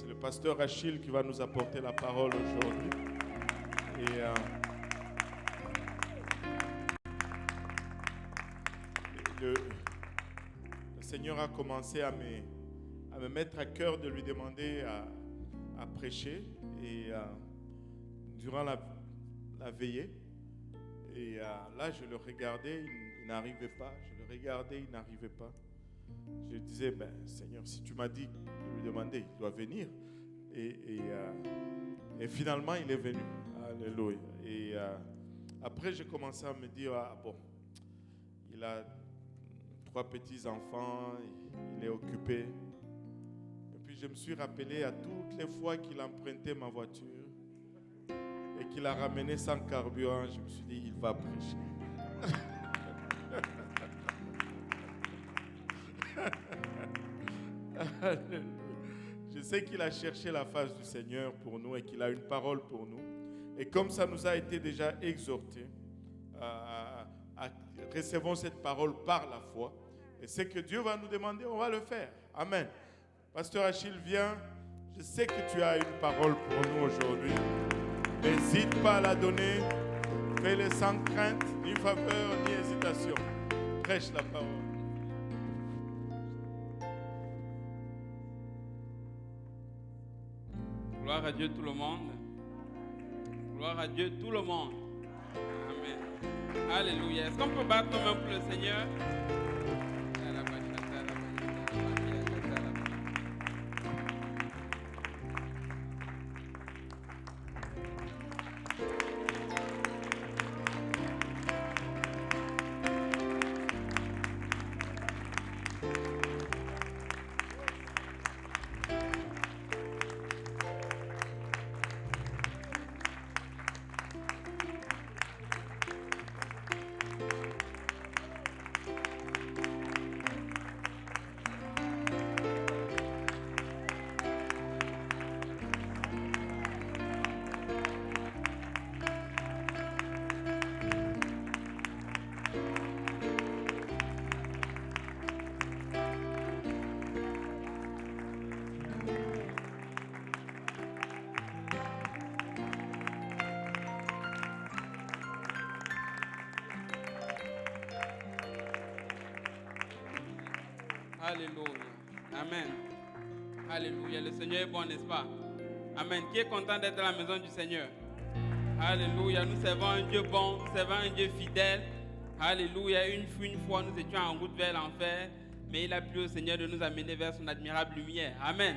C'est le pasteur Achille qui va nous apporter la parole aujourd'hui. Et le Seigneur a commencé à me mettre à cœur de lui demander à prêcher. Et durant la veillée, et là je le regardais, il n'arrivait pas. Je le regardais, il n'arrivait pas. Je disais, ben, Seigneur, si tu m'as dit de lui demander, il doit venir. Et finalement, il est venu. Alléluia. Et après, j'ai commencé à me dire, bon, il a 3 petits-enfants, il est occupé. Et puis, je me suis rappelé à toutes les fois qu'il empruntait ma voiture et qu'il a ramené sans carburant. Je me suis dit, il va prêcher. Je sais qu'il a cherché la face du Seigneur pour nous et qu'il a une parole pour nous. Et comme ça nous a été déjà exhorté, recevons cette parole par la foi. Et ce que Dieu va nous demander, on va le faire. Amen. Pasteur Achille, viens. Je sais que tu as une parole pour nous aujourd'hui. N'hésite pas à la donner. Fais-le sans crainte, ni faveur, ni hésitation. Prêche la parole. Gloire à Dieu tout le monde. Gloire à Dieu tout le monde. Amen. Alléluia. Est-ce qu'on peut battre nos mains pour le Seigneur? Alléluia. Amen. Alléluia. Le Seigneur est bon, n'est-ce pas? Amen. Qui est content d'être dans la maison du Seigneur? Alléluia. Nous servons un Dieu bon, nous servons un Dieu fidèle. Alléluia. Une fois, nous étions en route vers l'enfer, mais il a plu au Seigneur de nous amener vers son admirable lumière. Amen.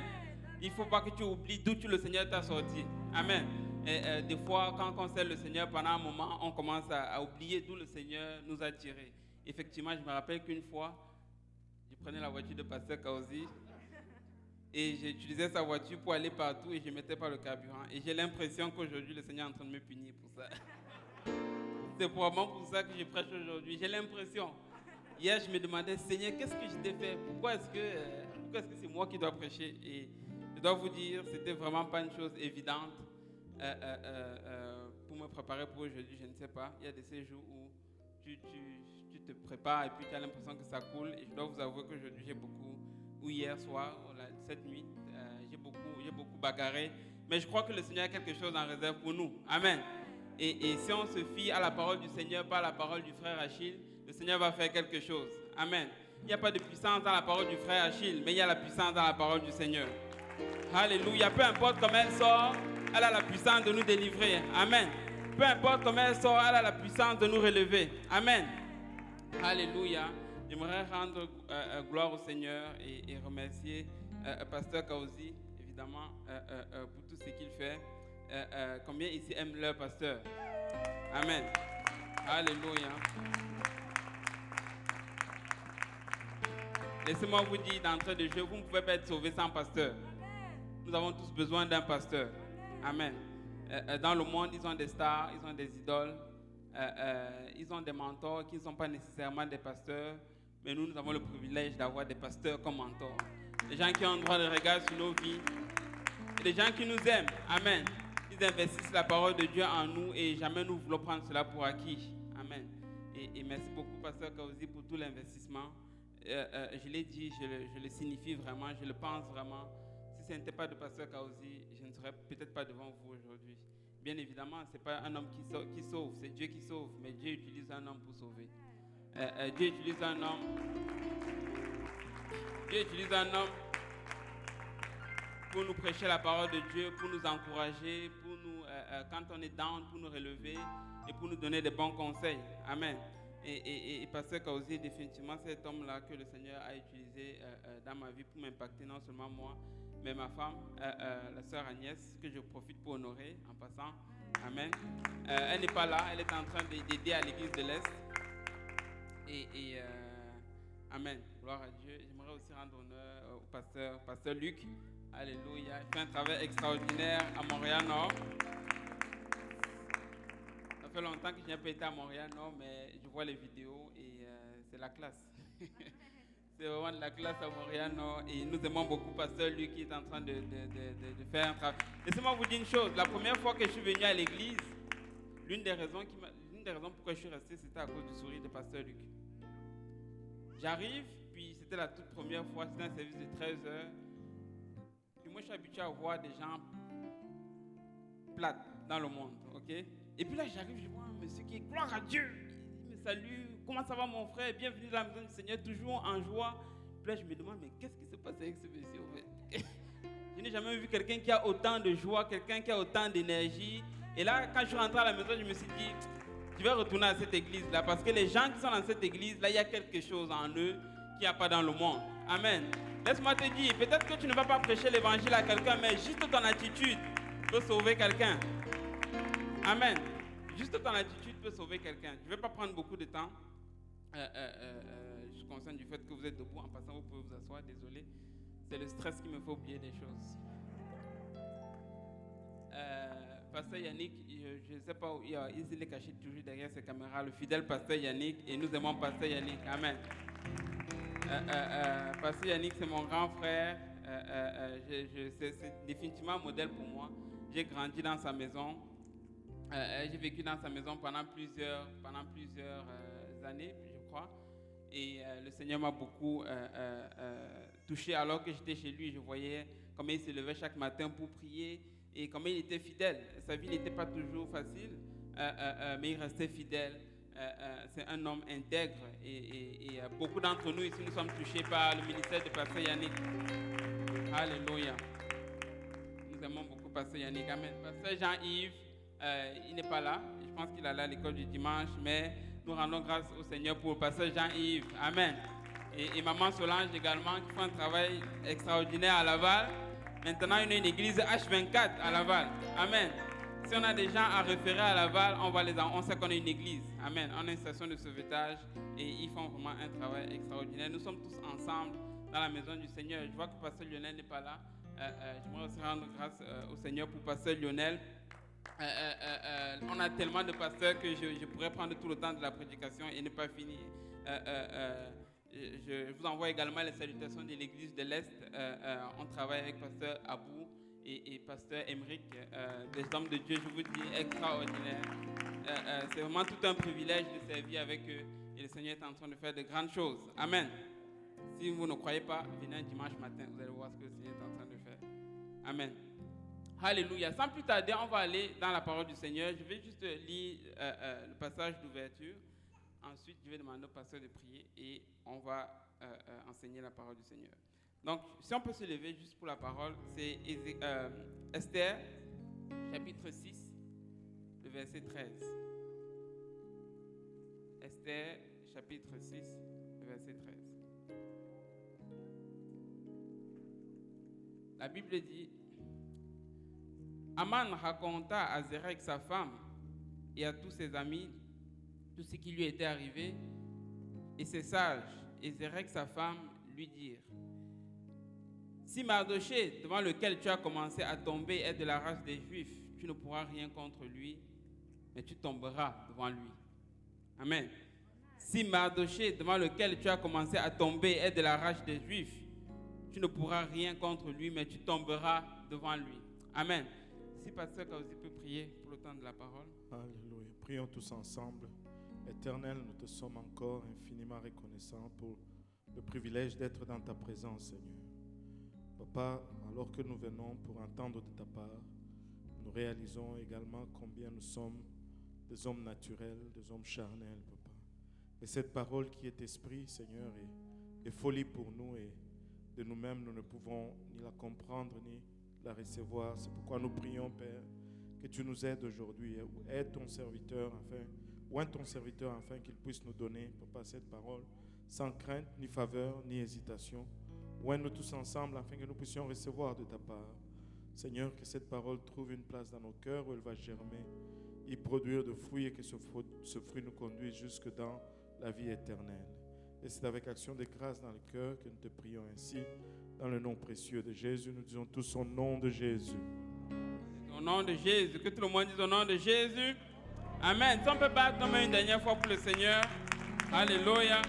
Il ne faut pas que tu oublies d'où le Seigneur t'a sorti. Amen. Et, des fois, quand on sert le Seigneur pendant un moment, on commence à oublier d'où le Seigneur nous a tirés. Effectivement, je me rappelle qu'une fois, je prenais la voiture de Pasteur Kaozi et j'utilisais sa voiture pour aller partout et je ne mettais pas le carburant. Et j'ai l'impression qu'aujourd'hui, le Seigneur est en train de me punir pour ça. C'est probablement pour ça que je prêche aujourd'hui. J'ai l'impression. Hier, je me demandais, Seigneur, qu'est-ce que je t'ai fait? Pourquoi est-ce que c'est moi qui dois prêcher? Et je dois vous dire, c'était vraiment pas une chose évidente pour me préparer pour aujourd'hui. Je ne sais pas. Il y a de ces jours où tu te prépares et puis tu as l'impression que ça coule. Et je dois vous avouer qu'aujourd'hui, ou hier soir, cette nuit, j'ai beaucoup bagarré. Mais je crois que le Seigneur a quelque chose en réserve pour nous. Amen. Et si on se fie à la parole du Seigneur, pas à la parole du frère Achille, le Seigneur va faire quelque chose. Amen. Il n'y a pas de puissance dans la parole du frère Achille, mais il y a la puissance dans la parole du Seigneur. Alléluia. Peu importe comment elle sort, elle a la puissance de nous délivrer. Amen. Peu importe comment elle sort, elle a la puissance de nous relever. Amen. Alléluia. J'aimerais rendre gloire au Seigneur et remercier Pasteur Kaozi, évidemment, pour tout ce qu'il fait. Combien ici aiment leur pasteur? Amen. Alléluia. Laissez-moi vous dire d'entrée de jeu, vous ne pouvez pas être sauvé sans pasteur. Nous avons tous besoin d'un pasteur. Amen. Dans le monde, ils ont des stars, ils ont des idoles, ils ont des mentors qui ne sont pas nécessairement des pasteurs, mais nous avons le privilège d'avoir des pasteurs comme mentors. Des gens qui ont un droit de regard sur nos vies, et des gens qui nous aiment. Amen. Ils investissent la parole de Dieu en nous et jamais nous voulons prendre cela pour acquis. Amen. Et merci beaucoup, Pasteur Kaozi, pour tout l'investissement. Je l'ai dit, je le signifie vraiment, je le pense vraiment. Si ce n'était pas de pasteur Kaozi, je ne serais peut-être pas devant vous aujourd'hui. Bien évidemment, ce n'est pas un homme qui sauve, c'est Dieu qui sauve, mais Dieu utilise un homme pour sauver. Dieu utilise un homme pour nous prêcher la parole de Dieu, pour nous encourager, pour nous, quand on est down, pour nous relever et pour nous donner des bons conseils. Amen. Et Pasteur Kaozi, définitivement, c'est cet homme-là que le Seigneur a utilisé dans ma vie pour m'impacter, non seulement moi, mais ma femme, la sœur Agnès, que je profite pour honorer en passant. Amen. Elle n'est pas là, elle est en train d'aider à l'église de l'Est. Amen. Gloire à Dieu. J'aimerais aussi rendre honneur au pasteur Luc. Alléluia. Il fait un travail extraordinaire à Montréal-Nord. Ça fait longtemps que je n'ai pas été à Montréal-Nord, mais je vois les vidéos et c'est la classe. C'est vraiment de la classe à Montréal-Nord et nous aimons beaucoup Pasteur Luc qui est en train de faire un travail. Laissez-moi vous dire une chose. La première fois que je suis venu à l'église, l'une des raisons pourquoi je suis resté, c'était à cause du sourire de Pasteur Luc. J'arrive, puis c'était la toute première fois, c'était un service de 13 heures. Puis moi, je suis habitué à voir des gens plates dans le monde, ok? Et puis là, j'arrive, je vois un monsieur qui est gloire à Dieu. Il me salue. Comment ça va, mon frère? Bienvenue dans la maison du Seigneur, toujours en joie. Puis là, je me demande, mais qu'est-ce qui se passe avec ce monsieur, en fait? Je n'ai jamais vu quelqu'un qui a autant de joie, quelqu'un qui a autant d'énergie. Et là, quand je suis rentré à la maison, je me suis dit, je vais retourner à cette église-là, parce que les gens qui sont dans cette église-là, il y a quelque chose en eux qu'il n'y a pas dans le monde. Amen. Laisse-moi te dire, peut-être que tu ne vas pas prêcher l'évangile à quelqu'un, mais juste ton attitude peut sauver quelqu'un. Amen. Juste ton attitude peut sauver quelqu'un. Je ne vais pas prendre beaucoup de temps. Je suis conscient du fait que vous êtes debout. En passant, vous pouvez vous asseoir. Désolé. C'est le stress qui me fait oublier des choses. Pasteur Yannick, je ne sais pas où il est caché toujours derrière ses caméras. Le fidèle Pasteur Yannick. Et nous aimons Pasteur Yannick. Amen. Pasteur Yannick, c'est mon grand frère. C'est définitivement un modèle pour moi. J'ai grandi dans sa maison. J'ai vécu dans sa maison pendant plusieurs années, je crois. Et le Seigneur m'a beaucoup touché. Alors que j'étais chez lui, je voyais comment il se levait chaque matin pour prier et comment il était fidèle. Sa vie n'était pas toujours facile, mais il restait fidèle. C'est un homme intègre et beaucoup d'entre nous ici, nous sommes touchés par le ministère de Pasteur Yannick. Alléluia. Nous aimons beaucoup Pasteur Yannick. Amen. Pasteur Jean-Yves, il n'est pas là. Je pense qu'il est allé à l'école du dimanche, mais nous rendons grâce au Seigneur pour le pasteur Jean-Yves. Amen. Et maman Solange également, qui fait un travail extraordinaire à Laval. Maintenant, il y a une église H24 à Laval. Amen. Si on a des gens à référer à Laval, on sait qu'on est une église. Amen. On a une station de sauvetage et ils font vraiment un travail extraordinaire. Nous sommes tous ensemble dans la maison du Seigneur. Je vois que pasteur Lionel n'est pas là. J'aimerais aussi rendre grâce au Seigneur pour pasteur Lionel. On a tellement de pasteurs que je pourrais prendre tout le temps de la prédication et ne pas finir. Je vous envoie également les salutations de l'église de l'Est. On travaille avec pasteur Abou et pasteur Emeric, des hommes de Dieu, je vous dis, extraordinaires. C'est vraiment tout un privilège de servir avec eux et le Seigneur est en train de faire de grandes choses. Amen. Si vous ne croyez pas, venez un dimanche matin, vous allez voir ce que le Seigneur est en train de faire. Amen. Alléluia. Sans plus tarder, on va aller dans la parole du Seigneur. Je vais juste lire le passage d'ouverture. Ensuite, je vais demander au pasteur de prier et on va enseigner la parole du Seigneur. Donc, si on peut se lever juste pour la parole, c'est Esther, chapitre 6, le verset 13. Esther, chapitre 6, le verset 13. La Bible dit: Aman raconta à Zérek, sa femme, et à tous ses amis tout ce qui lui était arrivé, et ses sages et Zérek, sa femme, lui dirent: Si Mardochée, devant lequel tu as commencé à tomber, est de la race des Juifs, tu ne pourras rien contre lui, mais tu tomberas devant lui. Amen. Si Mardochée, devant lequel tu as commencé à tomber, est de la race des Juifs, tu ne pourras rien contre lui, mais tu tomberas devant lui. Amen. Si pasteur Kaozi peut prier pour le temps de la parole. Alléluia. Prions tous ensemble. Éternel, nous te sommes encore infiniment reconnaissants pour le privilège d'être dans ta présence, Seigneur. Papa, alors que nous venons pour entendre de ta part, nous réalisons également combien nous sommes des hommes naturels, des hommes charnels, papa. Et cette parole qui est esprit, Seigneur, est folie pour nous et de nous-mêmes, nous ne pouvons ni la comprendre ni la recevoir. C'est pourquoi nous prions, Père, que tu nous aides aujourd'hui. Aide ton serviteur afin qu'il puisse nous donner, papa, cette parole sans crainte, ni faveur, ni hésitation. Ouvre-nous tous ensemble afin que nous puissions recevoir de ta part. Seigneur, que cette parole trouve une place dans nos cœurs où elle va germer, y produire de fruits et que ce fruit nous conduise jusque dans la vie éternelle. Et c'est avec action de grâce dans le cœur que nous te prions ainsi. Dans le nom précieux de Jésus, nous disons tous au nom de Jésus. Au nom de Jésus, que tout le monde dise au nom de Jésus. Amen. Si on peut battre nos mains une dernière fois pour le Seigneur. Alléluia.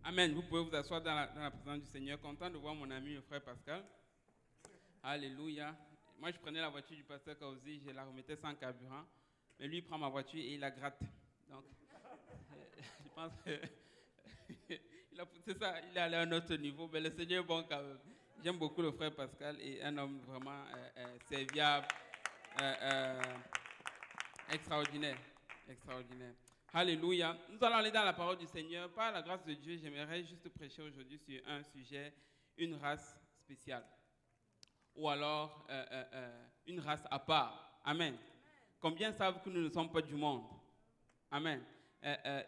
Amen. Vous pouvez vous asseoir dans la présence du Seigneur. Content de voir mon ami, le frère Pascal. Alléluia. Moi, je prenais la voiture du pasteur Kauzi, je la remettais sans carburant. Mais lui, il prend ma voiture et il la gratte. Donc, je pense que c'est ça, il est allé à un autre niveau. Mais le Seigneur est bon quand même. J'aime beaucoup le frère Pascal et un homme vraiment serviable, extraordinaire. Extraordinaire. Alléluia. Nous allons aller dans la parole du Seigneur. Par la grâce de Dieu, j'aimerais juste prêcher aujourd'hui sur un sujet, une race spéciale. Ou alors une race à part. Amen. Combien savent que nous ne sommes pas du monde? Amen.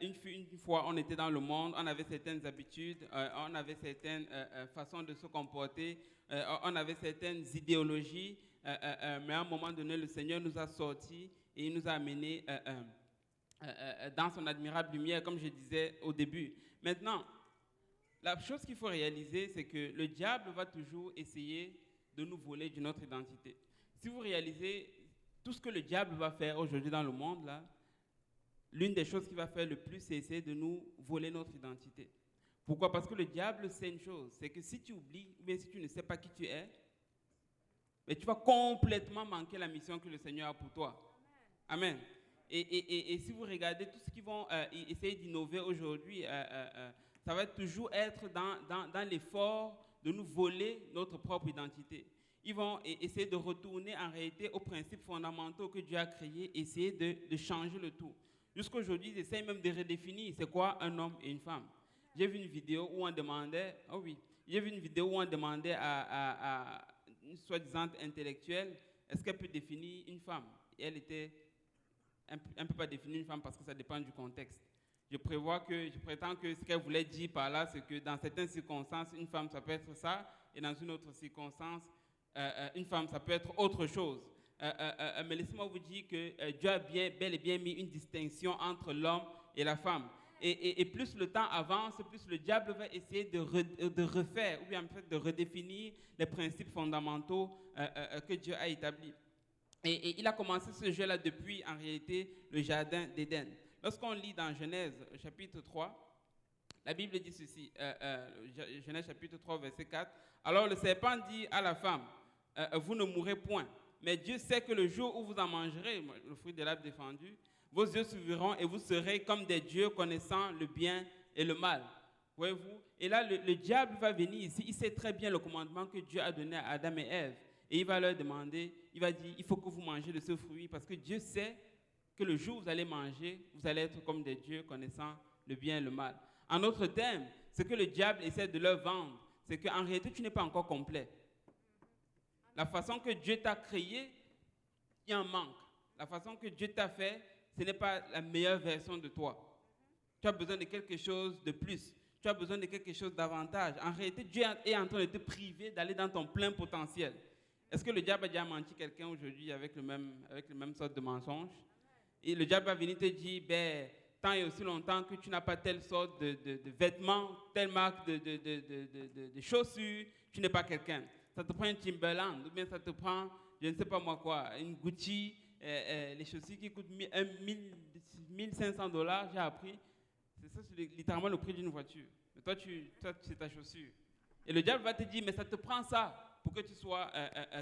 Une fois, on était dans le monde, on avait certaines habitudes, on avait certaines façons de se comporter, on avait certaines idéologies, mais à un moment donné, le Seigneur nous a sortis et il nous a amenés dans son admirable lumière, comme je disais au début. Maintenant, la chose qu'il faut réaliser, c'est que le diable va toujours essayer de nous voler de notre identité. Si vous réalisez tout ce que le diable va faire aujourd'hui dans le monde, là, l'une des choses qu'il va faire le plus, c'est essayer de nous voler notre identité. Pourquoi? Parce que le diable sait une chose, c'est que si tu oublies, ou bien si tu ne sais pas qui tu es, mais tu vas complètement manquer la mission que le Seigneur a pour toi. Amen. Et si vous regardez tout ce qu'ils vont essayer d'innover aujourd'hui, ça va toujours être dans l'effort de nous voler notre propre identité. Ils vont essayer de retourner en réalité aux principes fondamentaux que Dieu a créés, essayer de changer le tout. Jusqu'à aujourd'hui, ils essayent même de redéfinir c'est quoi un homme et une femme. J'ai vu une vidéo où on demandait, à une soi-disant intellectuelle, est-ce qu'elle peut définir une femme? Et elle ne peut pas définir une femme parce que ça dépend du contexte. Je prétends que ce qu'elle voulait dire par là, c'est que dans certaines circonstances, une femme, ça peut être ça, et dans une autre circonstance, une femme, ça peut être autre chose. Mais laissez-moi vous dire que Dieu a bel et bien mis une distinction entre l'homme et la femme. Et plus le temps avance, plus le diable va essayer de refaire, ou bien en fait de redéfinir les principes fondamentaux que Dieu a établis. Et il a commencé ce jeu-là depuis, en réalité, le jardin d'Éden. Lorsqu'on lit dans Genèse, chapitre 3, la Bible dit ceci, Genèse, chapitre 3, verset 4. « Alors le serpent dit à la femme, vous ne mourrez point, mais Dieu sait que le jour où vous en mangerez, le fruit de l'arbre défendu, vos yeux s'ouvriront et vous serez comme des dieux connaissant le bien et le mal. » Voyez-vous? Et là, le diable va venir ici, il sait très bien le commandement que Dieu a donné à Adam et Ève. Et il va leur demander, il va dire, il faut que vous mangez de ce fruit parce que Dieu sait que le jour où vous allez manger, vous allez être comme des dieux connaissant le bien et le mal. En autre terme, ce que le diable essaie de leur vendre, c'est qu'en réalité, tu n'es pas encore complet. La façon que Dieu t'a créé, il y a un manque. La façon que Dieu t'a fait, ce n'est pas la meilleure version de toi. Tu as besoin de quelque chose de plus. Tu as besoin de quelque chose davantage. En réalité, Dieu est en train de te priver d'aller dans ton plein potentiel. Est-ce que le diable a déjà menti quelqu'un aujourd'hui avec le même sorte de mensonge? Et le diable va venir te dire, tant et aussi longtemps que tu n'as pas telle sorte de vêtements, telle marque de chaussures, tu n'es pas quelqu'un. Ça te prend un Timberland, ou bien ça te prend, je ne sais pas moi quoi, une Gucci, les chaussures qui coûtent $1,500, j'ai appris. C'est ça, c'est littéralement le prix d'une voiture. Mais toi, c'est ta chaussure. Et le diable va te dire, mais ça te prend ça. pour que tu sois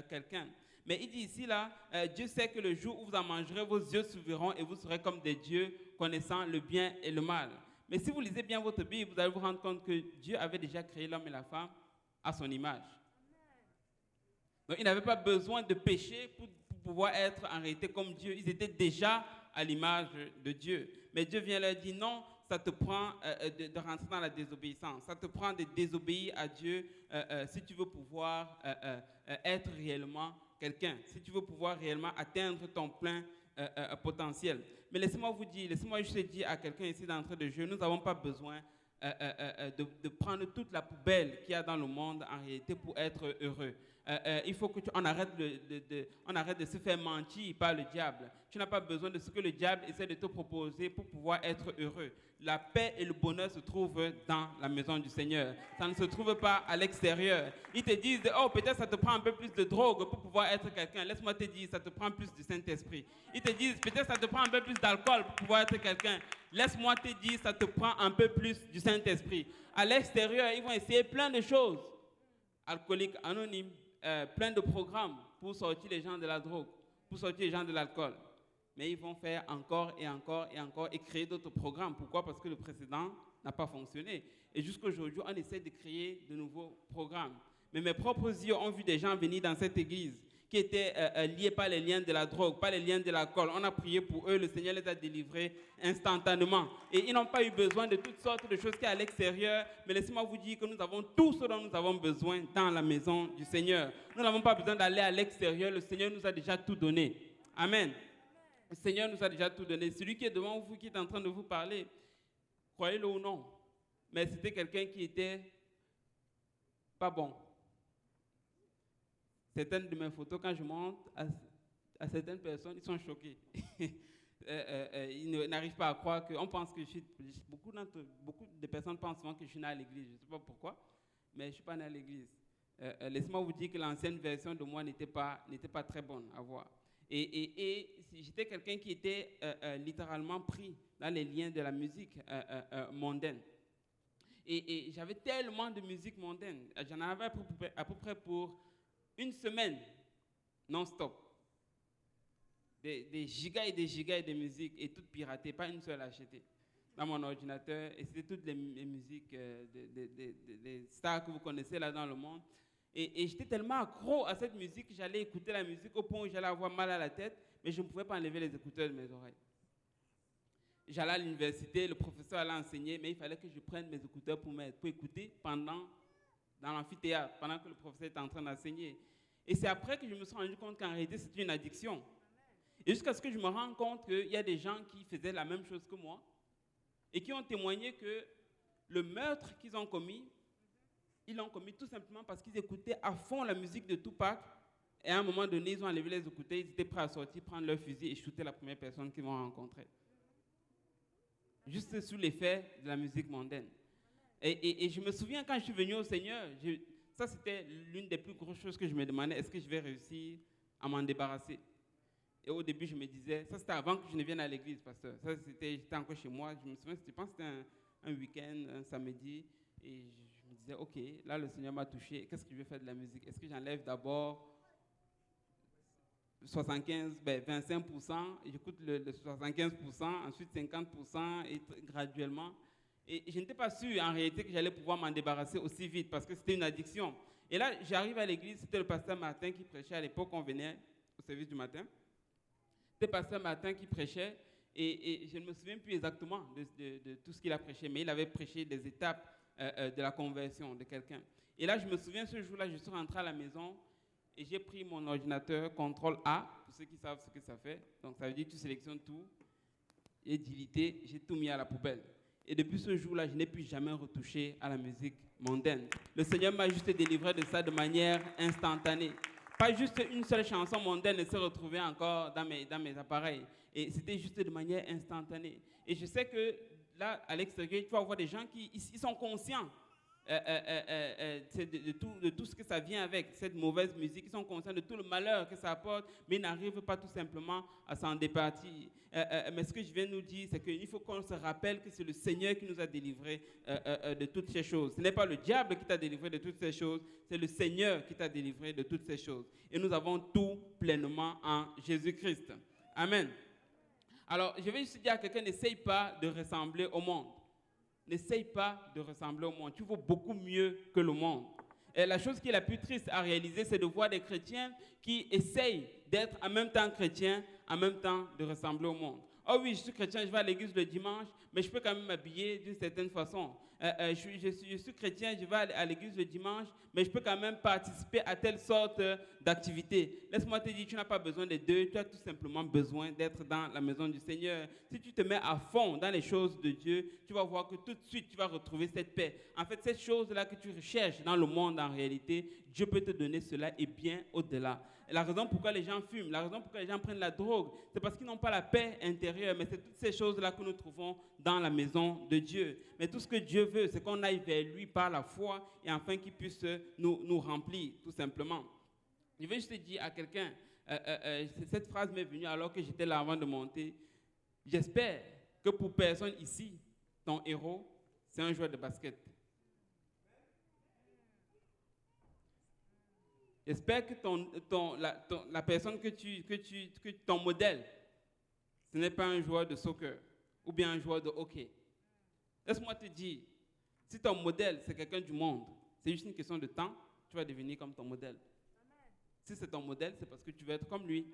quelqu'un. Mais il dit ici, là, Dieu sait que le jour où vous en mangerez, vos yeux s'ouvriront et vous serez comme des dieux, connaissant le bien et le mal. Mais si vous lisez bien votre Bible, vous allez vous rendre compte que Dieu avait déjà créé l'homme et la femme à son image. Donc, ils n'avaient pas besoin de pécher pour pouvoir être en réalité comme Dieu. Ils étaient déjà à l'image de Dieu. Mais Dieu vient leur dire, non, ça te prend de rentrer dans la désobéissance. Ça te prend de désobéir à Dieu si tu veux pouvoir être réellement quelqu'un, si tu veux pouvoir réellement atteindre ton plein potentiel. Mais laissez-moi juste dire à quelqu'un ici d'entrée de jeu, nous n'avons pas besoin de prendre toute la poubelle qu'il y a dans le monde en réalité pour être heureux. Il faut qu'on arrête de se faire mentir par le diable. Tu n'as pas besoin de ce que le diable essaie de te proposer pour pouvoir être heureux. La paix et le bonheur se trouvent dans la maison du Seigneur. Ça ne se trouve pas à l'extérieur. Ils te disent, oh, peut-être ça te prend un peu plus de drogue pour pouvoir être quelqu'un. Laisse-moi te dire, ça te prend plus du Saint-Esprit. Ils te disent, peut-être ça te prend un peu plus d'alcool pour pouvoir être quelqu'un. Laisse-moi te dire, ça te prend un peu plus du Saint-Esprit. À l'extérieur, ils vont essayer plein de choses. Alcooliques anonymes, plein de programmes pour sortir les gens de la drogue, pour sortir les gens de l'alcool. Mais ils vont faire encore et encore et encore et créer d'autres programmes. Pourquoi? Parce que le précédent n'a pas fonctionné. Et jusqu'à aujourd'hui, on essaie de créer de nouveaux programmes. Mais mes propres yeux ont vu des gens venir dans cette église qui étaient liés par les liens de la drogue, par les liens de l'alcool. On a prié pour eux, le Seigneur les a délivrés instantanément. Et ils n'ont pas eu besoin de toutes sortes de choses qui sont à l'extérieur. Mais laissez-moi vous dire que nous avons tout ce dont nous avons besoin dans la maison du Seigneur. Nous n'avons pas besoin d'aller à l'extérieur. Le Seigneur nous a déjà tout donné. Amen. Le Seigneur nous a déjà tout donné. Celui qui est devant vous, qui est en train de vous parler, croyez-le ou non, mais c'était quelqu'un qui était pas bon. Certaines de mes photos, quand je montre à certaines personnes, ils sont choqués. Ils n'arrivent pas à croire qu'on pense que je suis... Beaucoup de personnes pensent souvent que je suis né à l'église. Je ne sais pas pourquoi, mais je ne suis pas né à l'église. Laissez-moi vous dire que l'ancienne version de moi n'était pas très bonne à voir. Et j'étais quelqu'un qui était littéralement pris dans les liens de la musique mondaine. Et j'avais tellement de musique mondaine. J'en avais à peu près pour une semaine non-stop. Des gigas et des gigas de musique et toutes piratées, pas une seule achetée dans mon ordinateur. Et c'était toutes les musiques des stars que vous connaissez là dans le monde. Et j'étais tellement accro à cette musique que j'allais écouter la musique au point où j'allais avoir mal à la tête, mais je ne pouvais pas enlever les écouteurs de mes oreilles. J'allais à l'université, le professeur allait enseigner, mais il fallait que je prenne mes écouteurs pour écouter dans l'amphithéâtre, pendant que le professeur était en train d'enseigner. Et c'est après que je me suis rendu compte qu'en réalité, c'était une addiction. Et jusqu'à ce que je me rende compte qu'il y a des gens qui faisaient la même chose que moi et qui ont témoigné que le meurtre qu'ils ont commis, ils l'ont commis tout simplement parce qu'ils écoutaient à fond la musique de Tupac. Et à un moment donné, ils ont enlevé les écouteurs, ils étaient prêts à sortir, prendre leur fusil et shooter la première personne qu'ils vont rencontrer. Juste sous l'effet de la musique mondaine. Et je me souviens quand je suis venu au Seigneur, ça c'était l'une des plus grosses choses que je me demandais, est-ce que je vais réussir à m'en débarrasser? Et au début, je me disais, ça c'était avant que je ne vienne à l'église, pasteur. Ça j'étais encore chez moi, je me souviens, je pense que c'était un week-end, un samedi, et je me disais, ok, là le Seigneur m'a touché, qu'est-ce que je vais faire de la musique? Est-ce que j'enlève d'abord 25%, j'écoute le 75%, ensuite 50%, et graduellement. Et je n'étais pas sûr en réalité que j'allais pouvoir m'en débarrasser aussi vite parce que c'était une addiction. Et là, j'arrive à l'église, c'était le pasteur Martin qui prêchait à l'époque, on venait au service du matin. C'était le pasteur Martin qui prêchait et je ne me souviens plus exactement de tout ce qu'il a prêché, mais il avait prêché des étapes de la conversion de quelqu'un. Et là, je me souviens, ce jour-là, je suis rentré à la maison et j'ai pris mon ordinateur, CTRL-A, pour ceux qui savent ce que ça fait. Donc, ça veut dire que tu sélectionnes tout, et délité, j'ai tout mis à la poubelle. Et depuis ce jour-là, je n'ai plus jamais retouché à la musique mondaine. Le Seigneur m'a juste délivré de ça de manière instantanée. Pas juste une seule chanson mondaine ne se retrouvait encore dans mes appareils. Et c'était juste de manière instantanée. Et je sais que là, à l'extérieur, tu vas voir des gens qui ils sont conscients de tout ce que ça vient avec, cette mauvaise musique. Ils sont conscients de tout le malheur que ça apporte, mais ils n'arrivent pas tout simplement à s'en départir. Mais ce que je viens de nous dire, c'est qu'il faut qu'on se rappelle que c'est le Seigneur qui nous a délivrés de toutes ces choses. Ce n'est pas le diable qui t'a délivré de toutes ces choses, c'est le Seigneur qui t'a délivré de toutes ces choses. Et nous avons tout pleinement en Jésus-Christ. Amen. Alors, je vais juste dire à quelqu'un, n'essaye pas de ressembler au monde. N'essaye pas de ressembler au monde. Tu vaux beaucoup mieux que le monde. Et la chose qui est la plus triste à réaliser, c'est de voir des chrétiens qui essayent d'être en même temps chrétiens, en même temps de ressembler au monde. Oh oui, je suis chrétien, je vais à l'église le dimanche, mais je peux quand même m'habiller d'une certaine façon. Je suis chrétien, je vais à l'église le dimanche, mais je peux quand même participer à telle sorte d'activité. Laisse-moi te dire, tu n'as pas besoin des deux, tu as tout simplement besoin d'être dans la maison du Seigneur. Si tu te mets à fond dans les choses de Dieu, tu vas voir que tout de suite, tu vas retrouver cette paix. En fait, cette chose-là que tu recherches dans le monde en réalité, Dieu peut te donner cela et bien au-delà. Et la raison pourquoi les gens fument, la raison pourquoi les gens prennent la drogue, c'est parce qu'ils n'ont pas la paix intérieure. Mais c'est toutes ces choses-là que nous trouvons dans la maison de Dieu. Mais tout ce que Dieu veut, c'est qu'on aille vers lui par la foi et afin qu'il puisse nous remplir, tout simplement. Je vais juste dire à quelqu'un, cette phrase m'est venue alors que j'étais là avant de monter. J'espère que pour personne ici, ton héros, c'est un joueur de basket. J'espère que la personne ton modèle, ce n'est pas un joueur de soccer ou bien un joueur de hockey. Laisse-moi te dire, si ton modèle, c'est quelqu'un du monde, c'est juste une question de temps, tu vas devenir comme ton modèle. Amen. Si c'est ton modèle, c'est parce que tu veux être comme lui.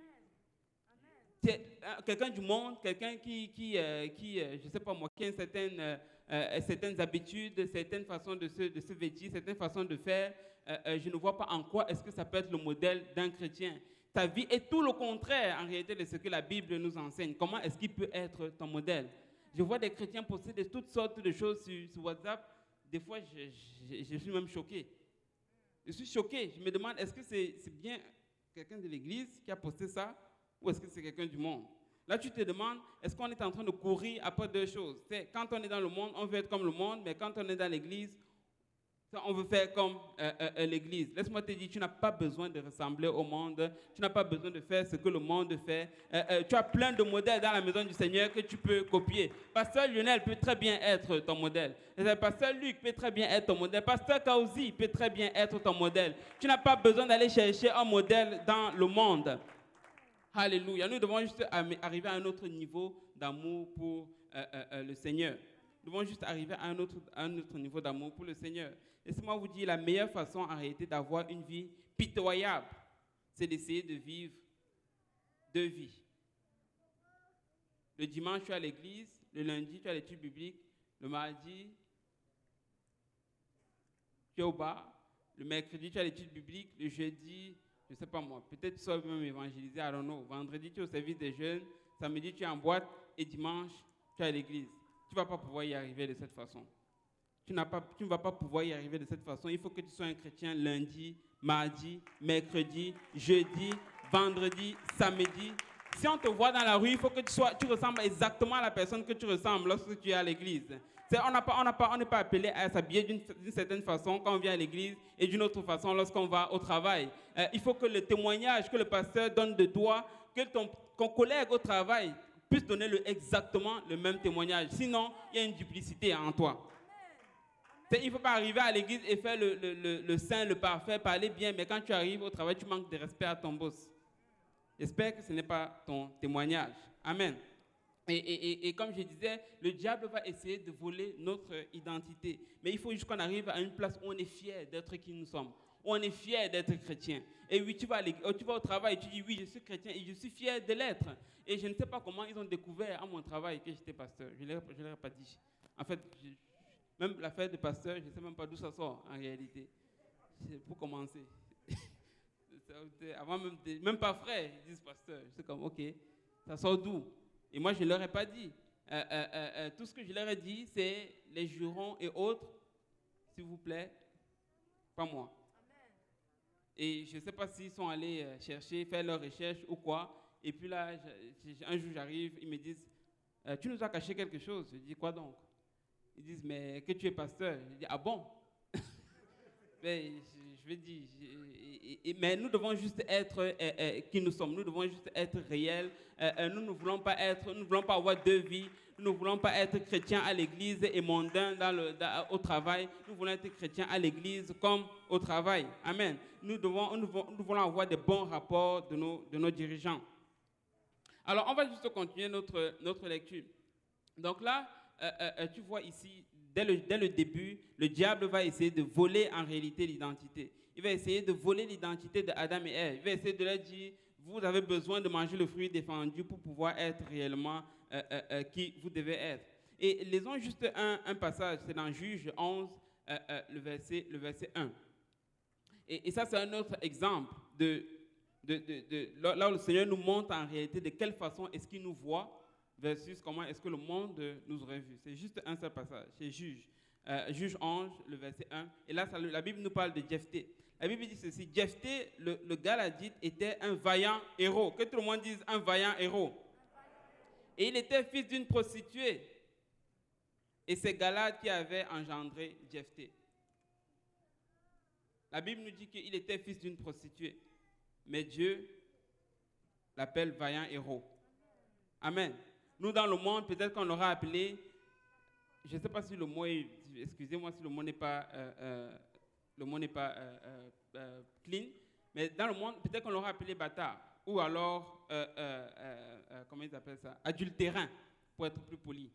Amen. Quelqu'un du monde, quelqu'un qui je ne sais pas moi, qui a certaines habitudes, certaines façons de se vêtir, certaines façons de faire, je ne vois pas en quoi est-ce que ça peut être le modèle d'un chrétien. Ta vie est tout le contraire en réalité de ce que la Bible nous enseigne. Comment est-ce qu'il peut être ton modèle? Je vois des chrétiens poster toutes sortes de choses sur WhatsApp. Des fois, je suis même choqué. Je suis choqué. Je me demande, est-ce que c'est bien quelqu'un de l'église qui a posté ça ou est-ce que c'est quelqu'un du monde? Là, tu te demandes, est-ce qu'on est en train de courir après deux choses? Quand on est dans le monde, on veut être comme le monde, mais quand on est dans l'église, on veut faire comme l'église. Laisse-moi te dire, tu n'as pas besoin de ressembler au monde. Tu n'as pas besoin de faire ce que le monde fait. Tu as plein de modèles dans la maison du Seigneur que tu peux copier. Pasteur Lionel peut très bien être ton modèle. Pasteur Luc peut très bien être ton modèle. Pasteur Kauzi peut très bien être ton modèle. Tu n'as pas besoin d'aller chercher un modèle dans le monde. Alléluia. Nous devons juste arriver à un autre niveau d'amour pour le Seigneur. Nous devons juste arriver à un autre niveau d'amour pour le Seigneur. Laissez-moi vous dire, la meilleure façon en réalité d'avoir une vie pitoyable, c'est d'essayer de vivre deux vies. Le dimanche, tu es à l'église. Le lundi, tu as l'étude biblique. Le mardi, tu es au bar. Le mercredi, tu as l'étude biblique. Le jeudi, je ne sais pas moi, peut-être tu sois même évangélisé, I don't know. Vendredi, tu es au service des jeunes. Samedi, tu es en boîte. Et dimanche, tu es à l'église. Tu ne vas pas pouvoir y arriver de cette façon. Tu ne vas pas pouvoir y arriver de cette façon. Il faut que tu sois un chrétien lundi, mardi, mercredi, jeudi, vendredi, samedi. Si on te voit dans la rue, il faut que tu ressembles exactement à la personne que tu ressembles lorsque tu es à l'église. On n'est pas appelé à s'habiller d'une certaine façon quand on vient à l'église et d'une autre façon lorsqu'on va au travail. Il faut que le témoignage que le pasteur donne de toi, que ton collègue au travail puisse donner exactement le même témoignage. Sinon, il y a une duplicité en toi. Il ne faut pas arriver à l'église et faire le saint, le parfait, parler bien, mais quand tu arrives au travail, tu manques de respect à ton boss. J'espère que ce n'est pas ton témoignage. Amen. Et comme je disais, le diable va essayer de voler notre identité. Mais il faut juste qu'on arrive à une place où on est fier d'être qui nous sommes. Où on est fier d'être chrétien. Et oui, tu vas au travail et tu dis, oui, je suis chrétien et je suis fier de l'être. Et je ne sais pas comment ils ont découvert à mon travail que j'étais pasteur. Je ne leur ai pas dit. En fait, même l'affaire de pasteur, je ne sais même pas d'où ça sort en réalité. Pour commencer. Avant même pas frère, ils disent pasteur. Je suis comme, ok, ça sort d'où? Et moi, je ne leur ai pas dit. Tout ce que je leur ai dit, c'est les jurons et autres, s'il vous plaît, pas moi. Amen. Et je ne sais pas s'ils sont allés chercher, faire leurs recherches ou quoi. Et puis là, un jour, j'arrive, ils me disent, tu nous as caché quelque chose. Je dis, quoi donc? Ils disent, mais que tu es pasteur. Je dis, ah bon? je vais dire, mais nous devons juste être qui nous sommes. Nous devons juste être réels. Nous ne voulons pas avoir deux vies. Nous ne voulons pas être chrétiens à l'église et mondains au travail. Nous voulons être chrétiens à l'église comme au travail. Amen. Nous voulons avoir de bons rapports de nos dirigeants. Alors, on va juste continuer notre lecture. Donc là, tu vois ici, dès le début, le diable va essayer de voler en réalité l'identité. Il va essayer de voler l'identité d'Adam et Ève. Il va essayer de leur dire, vous avez besoin de manger le fruit défendu pour pouvoir être réellement qui vous devez être. Et lisons juste un passage, c'est dans Juge 11, le verset 1. Et ça, c'est un autre exemple là où le Seigneur nous montre en réalité de quelle façon est-ce qu'il nous voit versus comment est-ce que le monde nous aurait vu. C'est juste un seul passage, c'est Juge 11, le verset 1. Et là, la Bible nous parle de Jephthé. La Bible dit ceci, Jephthé, le Galadite, était un vaillant héros. Que tout le monde dise un vaillant héros. Et il était fils d'une prostituée. Et c'est Galad qui avait engendré Jephthé. La Bible nous dit qu'il était fils d'une prostituée. Mais Dieu l'appelle vaillant héros. Amen. Nous, dans le monde, peut-être qu'on l'aura appelé, je ne sais pas si le mot est, excusez-moi si le mot n'est pas, clean, mais dans le monde, peut-être qu'on l'aura appelé bâtard, ou alors, comment ils appellent ça, adultérin, pour être plus poli.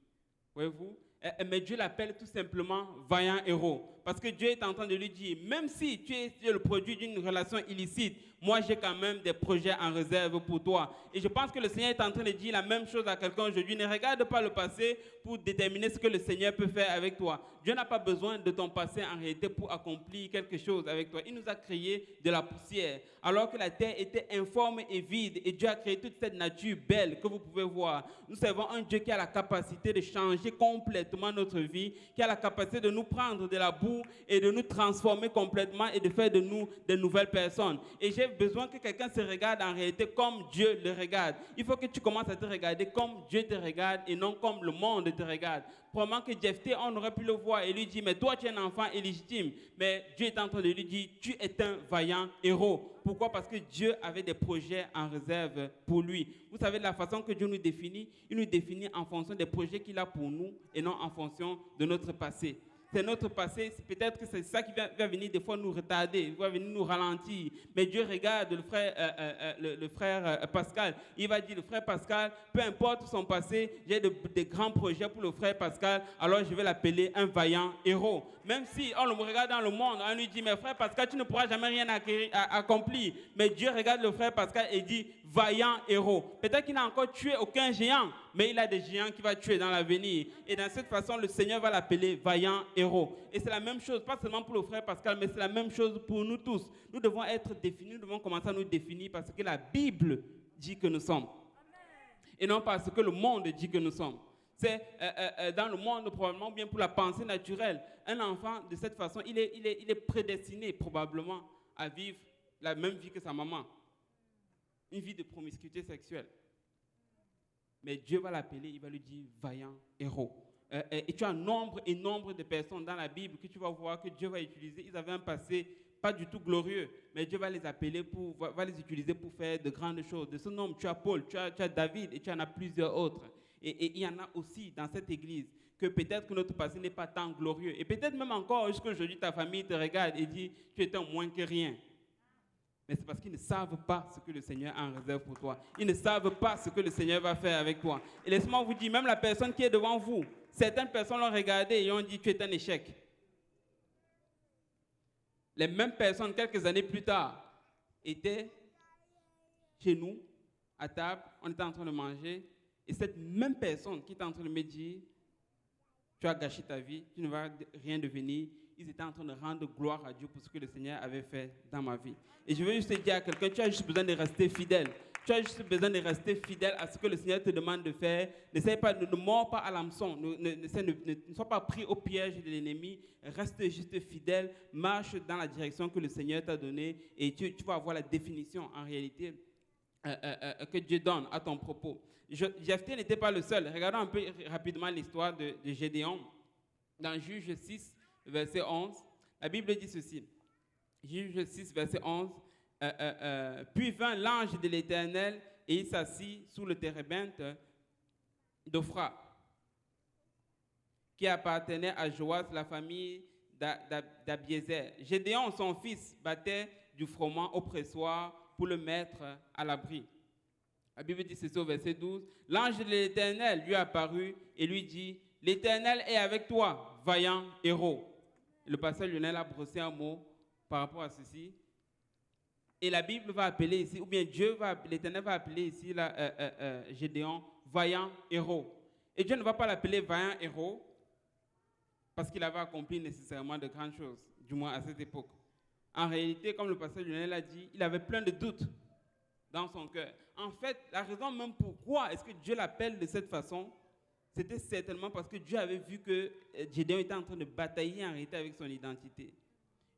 Voyez-vous? Mais Dieu l'appelle tout simplement vaillant héros. Parce que Dieu est en train de lui dire, même si tu es le produit d'une relation illicite, moi j'ai quand même des projets en réserve pour toi. Et je pense que le Seigneur est en train de dire la même chose à quelqu'un aujourd'hui. Ne regarde pas le passé pour déterminer ce que le Seigneur peut faire avec toi. Dieu n'a pas besoin de ton passé en réalité pour accomplir quelque chose avec toi. Il nous a créé de la poussière. Alors que la terre était informe et vide, et Dieu a créé toute cette nature belle que vous pouvez voir. Nous servons un Dieu qui a la capacité de changer complètement notre vie, qui a la capacité de nous prendre de la boue et de nous transformer complètement et de faire de nous de nouvelles personnes. Et j'ai besoin que quelqu'un se regarde en réalité comme Dieu le regarde. Il faut que tu commences à te regarder comme Dieu te regarde et non comme le monde te regarde. Probablement que Jephthé, on aurait pu le voir et lui dire, mais toi tu es un enfant illégitime. Mais Dieu est en train de lui dire, tu es un vaillant héros. Pourquoi? Parce que Dieu avait des projets en réserve pour lui. Vous savez, de la façon que Dieu nous définit, il nous définit en fonction des projets qu'il a pour nous et non en fonction de notre passé. C'est notre passé, peut-être que c'est ça qui va venir des fois nous retarder, va venir nous ralentir. Mais Dieu regarde le frère Pascal. Il va dire, le frère Pascal, peu importe son passé, j'ai de grands projets pour le frère Pascal, alors je vais l'appeler un vaillant héros. Même si on le regarde dans le monde, on lui dit, mais frère Pascal, tu ne pourras jamais rien accomplir. Mais Dieu regarde le frère Pascal et dit, vaillant héros. Peut-être qu'il n'a encore tué aucun géant, mais il a des géants qu'il va tuer dans l'avenir. Et dans cette façon, le Seigneur va l'appeler vaillant héros. Et c'est la même chose, pas seulement pour le frère Pascal, mais c'est la même chose pour nous tous. Nous devons être définis, nous devons commencer à nous définir parce que la Bible dit que nous sommes. Et non parce que le monde dit que nous sommes. C'est dans le monde, probablement, bien pour la pensée naturelle. Un enfant, de cette façon, il est prédestiné probablement à vivre la même vie que sa maman. Une vie de promiscuité sexuelle. Mais Dieu va l'appeler, il va lui dire vaillant héros. Et tu as nombre et nombre de personnes dans la Bible que tu vas voir que Dieu va utiliser. Ils avaient un passé pas du tout glorieux, mais Dieu va les appeler, va les utiliser pour faire de grandes choses. De ce nombre, tu as Paul, tu as David et tu en as plusieurs autres. Et il y en a aussi dans cette église que peut-être que notre passé n'est pas tant glorieux. Et peut-être même encore, jusqu'aujourd'hui, ta famille te regarde et dit tu es un moins que rien. Mais c'est parce qu'ils ne savent pas ce que le Seigneur a en réserve pour toi. Ils ne savent pas ce que le Seigneur va faire avec toi. Et laisse-moi vous dire, même la personne qui est devant vous, certaines personnes l'ont regardé et ont dit tu es un échec. Les mêmes personnes, quelques années plus tard, étaient chez nous, à table, on était en train de manger, et cette même personne qui était en train de me dire tu as gâché ta vie, tu ne vas rien devenir, ils étaient en train de rendre gloire à Dieu pour ce que le Seigneur avait fait dans ma vie. Et je veux juste te dire à quelqu'un, tu as juste besoin de rester fidèle. Tu as juste besoin de rester fidèle à ce que le Seigneur te demande de faire. Ne mords pas à l'hameçon. Ne sois pas pris au piège de l'ennemi. Reste juste fidèle. Marche dans la direction que le Seigneur t'a donnée. Et tu vas avoir la définition, en réalité, que Dieu donne à ton propos. Jephthé n'était pas le seul. Regardons un peu rapidement l'histoire de Gédéon. Dans Juge 6, verset 11, la Bible dit ceci. Juge 6, verset 11. Puis vint l'ange de l'Éternel et il s'assit sous le térébinthe d'Ophra, qui appartenait à Joas, la famille d'Abiézer. Gédéon, son fils, battait du froment au pressoir pour le mettre à l'abri. La Bible dit ceci au verset 12. L'ange de l'Éternel lui apparut et lui dit, « L'Éternel est avec toi, vaillant héros. » Le pasteur Lionel a brossé un mot par rapport à ceci. Et la Bible va appeler ici, ou bien l'Éternel va appeler ici Gédéon, vaillant héros. Et Dieu ne va pas l'appeler vaillant héros parce qu'il avait accompli nécessairement de grandes choses, du moins à cette époque. En réalité, comme le pasteur Lionel a dit, il avait plein de doutes dans son cœur. En fait, la raison même pourquoi est-ce que Dieu l'appelle de cette façon, c'était certainement parce que Dieu avait vu que Gédéon était en train de batailler en réalité avec son identité.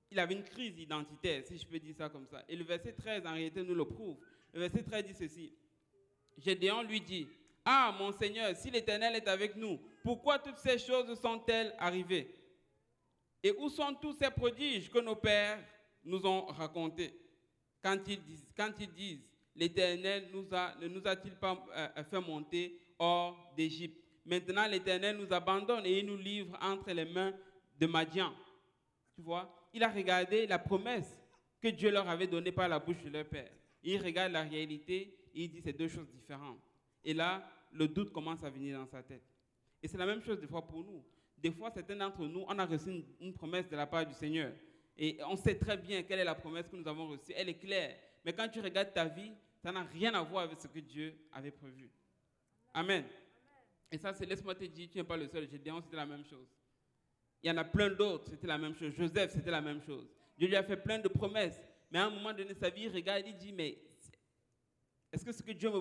Il avait une crise identitaire, si je peux dire ça comme ça. Et le verset 13, en réalité, nous le prouve. Le verset 13 dit ceci. Gédéon lui dit, « Ah, mon Seigneur, si l'Éternel est avec nous, pourquoi toutes ces choses sont-elles arrivées? Et où sont tous ces prodiges que nos pères nous ont racontés? Quand ils disent, l'Éternel ne nous a-t-il pas fait monter hors d'Égypte? Maintenant, l'Éternel nous abandonne et il nous livre entre les mains de Madian. » Tu vois, il a regardé la promesse que Dieu leur avait donnée par la bouche de leur père. Il regarde la réalité et il dit c'est deux choses différentes. Et là, le doute commence à venir dans sa tête. Et c'est la même chose des fois pour nous. Des fois, certains d'entre nous, on a reçu une promesse de la part du Seigneur. Et on sait très bien quelle est la promesse que nous avons reçue. Elle est claire. Mais quand tu regardes ta vie, ça n'a rien à voir avec ce que Dieu avait prévu. Amen. Et ça, c'est, laisse-moi te dire, tu n'es pas le seul. Gédéon, c'était la même chose. Il y en a plein d'autres, c'était la même chose. Joseph, c'était la même chose. Dieu lui a fait plein de promesses. Mais à un moment donné, sa vie, il regarde, il dit, mais est-ce que ce que Dieu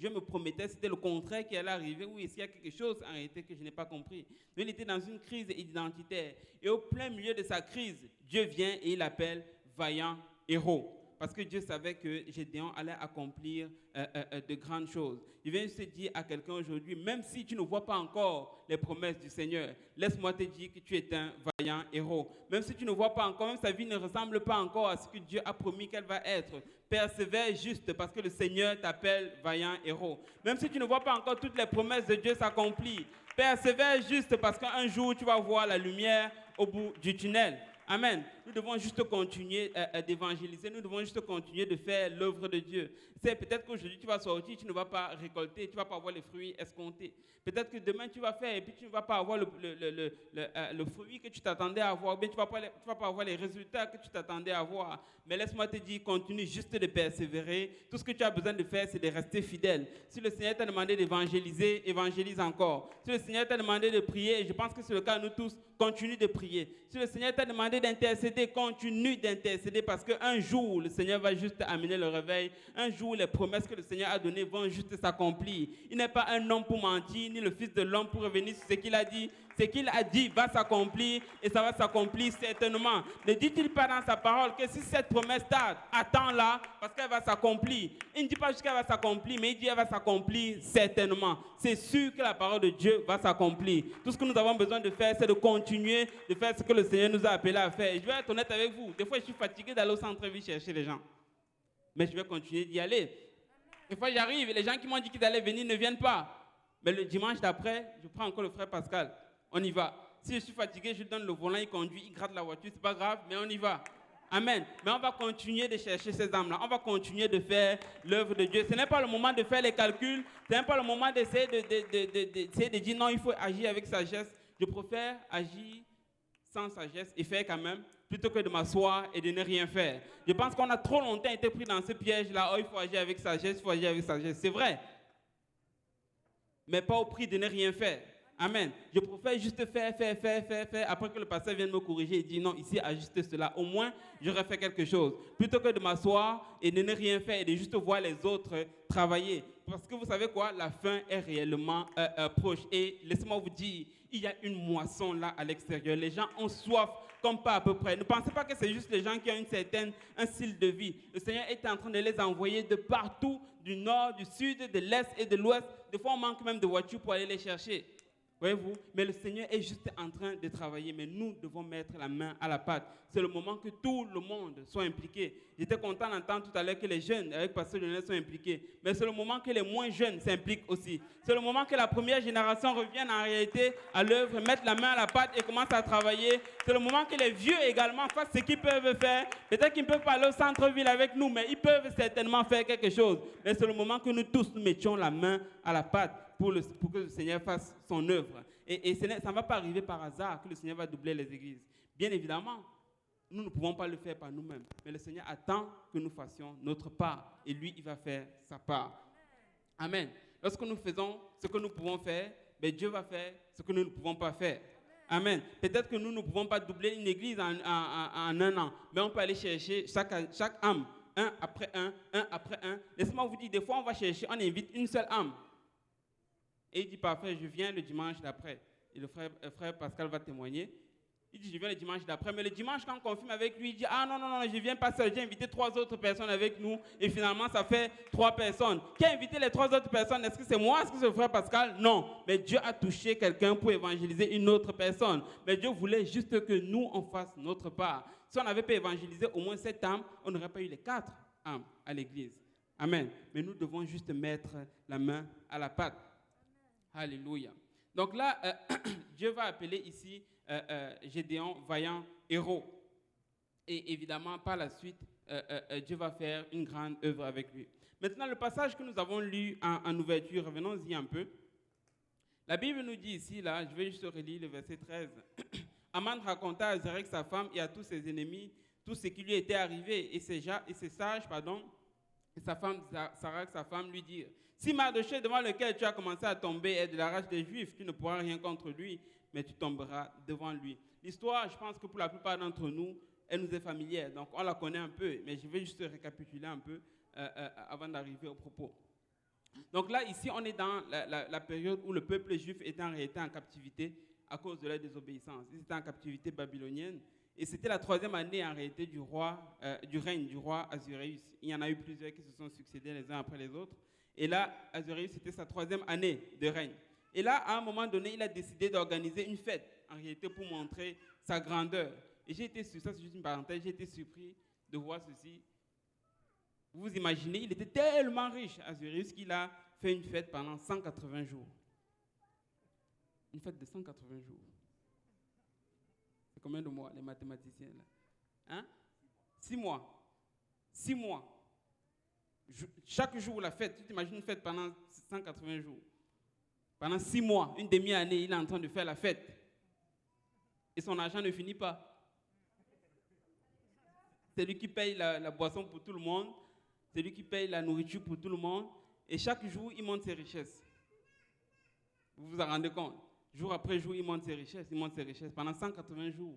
me promettait, c'était le contraire qui allait arriver? Oui, est-ce qu'il y a quelque chose en réalité que je n'ai pas compris? Mais il était dans une crise identitaire. Et au plein milieu de sa crise, Dieu vient et il l'appelle vaillant héros. Parce que Dieu savait que Gédéon allait accomplir de grandes choses. Il vient se dire à quelqu'un aujourd'hui, même si tu ne vois pas encore les promesses du Seigneur, laisse-moi te dire que tu es un vaillant héros. Même si tu ne vois pas encore, même sa vie ne ressemble pas encore à ce que Dieu a promis qu'elle va être, persévère juste parce que le Seigneur t'appelle vaillant héros. Même si tu ne vois pas encore toutes les promesses de Dieu s'accomplir, persévère juste parce qu'un jour tu vas voir la lumière au bout du tunnel. Amen. Nous devons juste continuer d'évangéliser. Nous devons juste continuer de faire l'œuvre de Dieu. C'est peut-être qu'aujourd'hui tu vas sortir, tu ne vas pas récolter, tu ne vas pas avoir les fruits escomptés. Peut-être que demain tu vas faire et puis tu ne vas pas avoir le fruit que tu t'attendais à avoir. Ou bien tu ne vas pas avoir les résultats que tu t'attendais à avoir. Mais laisse-moi te dire, continue juste de persévérer. Tout ce que tu as besoin de faire, c'est de rester fidèle. Si le Seigneur t'a demandé d'évangéliser, évangélise encore. Si le Seigneur t'a demandé de prier, et je pense que c'est le cas de nous tous, continue de prier. Si le Seigneur t'a demandé d'intercéder, continue d'intercéder parce qu'un jour, le Seigneur va juste amener le réveil. Un jour, les promesses que le Seigneur a données vont juste s'accomplir. Il n'est pas un homme pour mentir, ni le Fils de l'homme pour revenir sur ce qu'il a dit. Ce qu'il a dit va s'accomplir et ça va s'accomplir certainement. Ne dit-il pas dans sa parole que si cette promesse tarde, attends-la parce qu'elle va s'accomplir. Il ne dit pas juste qu'elle va s'accomplir, mais il dit qu'elle va s'accomplir certainement. C'est sûr que la parole de Dieu va s'accomplir. Tout ce que nous avons besoin de faire, c'est de continuer de faire ce que le Seigneur nous a appelé à faire. Et je vais être honnête avec vous. Des fois, je suis fatigué d'aller au centre-ville chercher les gens. Mais je vais continuer d'y aller. Des fois, j'arrive et les gens qui m'ont dit qu'ils allaient venir ne viennent pas. Mais le dimanche d'après, je prends encore le frère Pascal. On y va. Si je suis fatigué, je lui donne le volant, il conduit, il gratte la voiture, c'est pas grave, mais on y va. Amen. Mais on va continuer de chercher ces âmes-là. On va continuer de faire l'œuvre de Dieu. Ce n'est pas le moment de faire les calculs. Ce n'est pas le moment d'essayer de dire non, il faut agir avec sagesse. Je préfère agir sans sagesse et faire quand même, plutôt que de m'asseoir et de ne rien faire. Je pense qu'on a trop longtemps été pris dans ce piège-là. Oh, il faut agir avec sagesse, il faut agir avec sagesse. C'est vrai. Mais pas au prix de ne rien faire. Amen. Je préfère juste faire, après que le pasteur vienne me corriger et dire non, ici, ajuste cela. Au moins, j'aurais fait quelque chose. Plutôt que de m'asseoir et de ne rien faire et de juste voir les autres travailler. Parce que vous savez quoi? La fin est réellement proche. Et laissez-moi vous dire, il y a une moisson là à l'extérieur. Les gens ont soif comme pas à peu près. Ne pensez pas que c'est juste les gens qui ont un style de vie. Le Seigneur est en train de les envoyer de partout, du nord, du sud, de l'est et de l'ouest. Des fois, on manque même de voitures pour aller les chercher. Voyez-vous? Mais le Seigneur est juste en train de travailler, mais nous devons mettre la main à la pâte. C'est le moment que tout le monde soit impliqué. J'étais content d'entendre tout à l'heure que les jeunes, avec Pasteur Lionel, sont impliqués. Mais c'est le moment que les moins jeunes s'impliquent aussi. C'est le moment que la première génération revienne en réalité à l'œuvre, mette la main à la pâte et commence à travailler. C'est le moment que les vieux également fassent ce qu'ils peuvent faire. Peut-être qu'ils ne peuvent pas aller au centre-ville avec nous, mais ils peuvent certainement faire quelque chose. Mais c'est le moment que nous tous nous mettions la main à la pâte pour que le Seigneur fasse son œuvre. Et ça ne va pas arriver par hasard que le Seigneur va doubler les églises. Bien évidemment, nous ne pouvons pas le faire par nous-mêmes. Mais le Seigneur attend que nous fassions notre part. Et lui, il va faire sa part. Amen. Lorsque nous faisons ce que nous pouvons faire, ben Dieu va faire ce que nous ne pouvons pas faire. Amen. Peut-être que nous ne pouvons pas doubler une église en un an. Mais on peut aller chercher chaque âme. Un après un après un. Laissez-moi vous dire, des fois, on invite une seule âme. Et il dit, parfait, je viens le dimanche d'après. Et le frère Pascal va témoigner. Il dit, je viens le dimanche d'après. Mais le dimanche, quand on confirme avec lui, il dit, ah non, je ne viens pas seul. J'ai invité 3 autres personnes avec nous. Et finalement, ça fait 3 personnes. Qui a invité les 3 autres personnes? Est-ce que c'est moi? Est-ce que c'est le frère Pascal? Non. Mais Dieu a touché quelqu'un pour évangéliser une autre personne. Mais Dieu voulait juste que nous, on fasse notre part. Si on n'avait pas évangélisé au moins 7 âmes, on n'aurait pas eu les 4 âmes à l'église. Amen. Mais nous devons juste mettre la main à la pâte. Alléluia. Donc là, Dieu va appeler ici Gédéon, vaillant héros. Et évidemment, par la suite, Dieu va faire une grande œuvre avec lui. Maintenant, le passage que nous avons lu en ouverture, revenons-y un peu. La Bible nous dit ici, là, je vais juste relire le verset 13. Aman raconta à Zerek sa femme et à tous ses ennemis tout ce qui lui était arrivé. Et ses sages, et sa femme, Sarak, sa femme, lui dirent: si Mardochée, devant lequel tu as commencé à tomber, est de la race des Juifs, tu ne pourras rien contre lui, mais tu tomberas devant lui. L'histoire, je pense que pour la plupart d'entre nous, elle nous est familière, donc on la connaît un peu, mais je vais juste récapituler un peu avant d'arriver au propos. Donc là, ici, on est dans la période où le peuple juif était en réalité en captivité à cause de leur désobéissance. Ils étaient en captivité babylonienne, et c'était la 3e année en réalité du règne du roi Assuérus. Il y en a eu plusieurs qui se sont succédés les uns après les autres. Et là, Assuérus, c'était sa 3e année de règne. Et là, à un moment donné, il a décidé d'organiser une fête, en réalité, pour montrer sa grandeur. Et j'ai été surpris, ça c'est juste une parenthèse, j'ai été surpris de voir ceci. Vous vous imaginez, il était tellement riche, Assuérus, qu'il a fait une fête pendant 180 jours. Une fête de 180 jours. C'est combien de mois, les mathématiciens, là? Hein? 6 mois. 6 mois. Chaque jour, la fête, tu t'imagines une fête pendant 180 jours. Pendant 6 mois, une demi-année, il est en train de faire la fête. Et son argent ne finit pas. C'est lui qui paye la boisson pour tout le monde. C'est lui qui paye la nourriture pour tout le monde. Et chaque jour, il monte ses richesses. Vous vous en rendez compte? Jour après jour, il monte ses richesses, pendant 180 jours.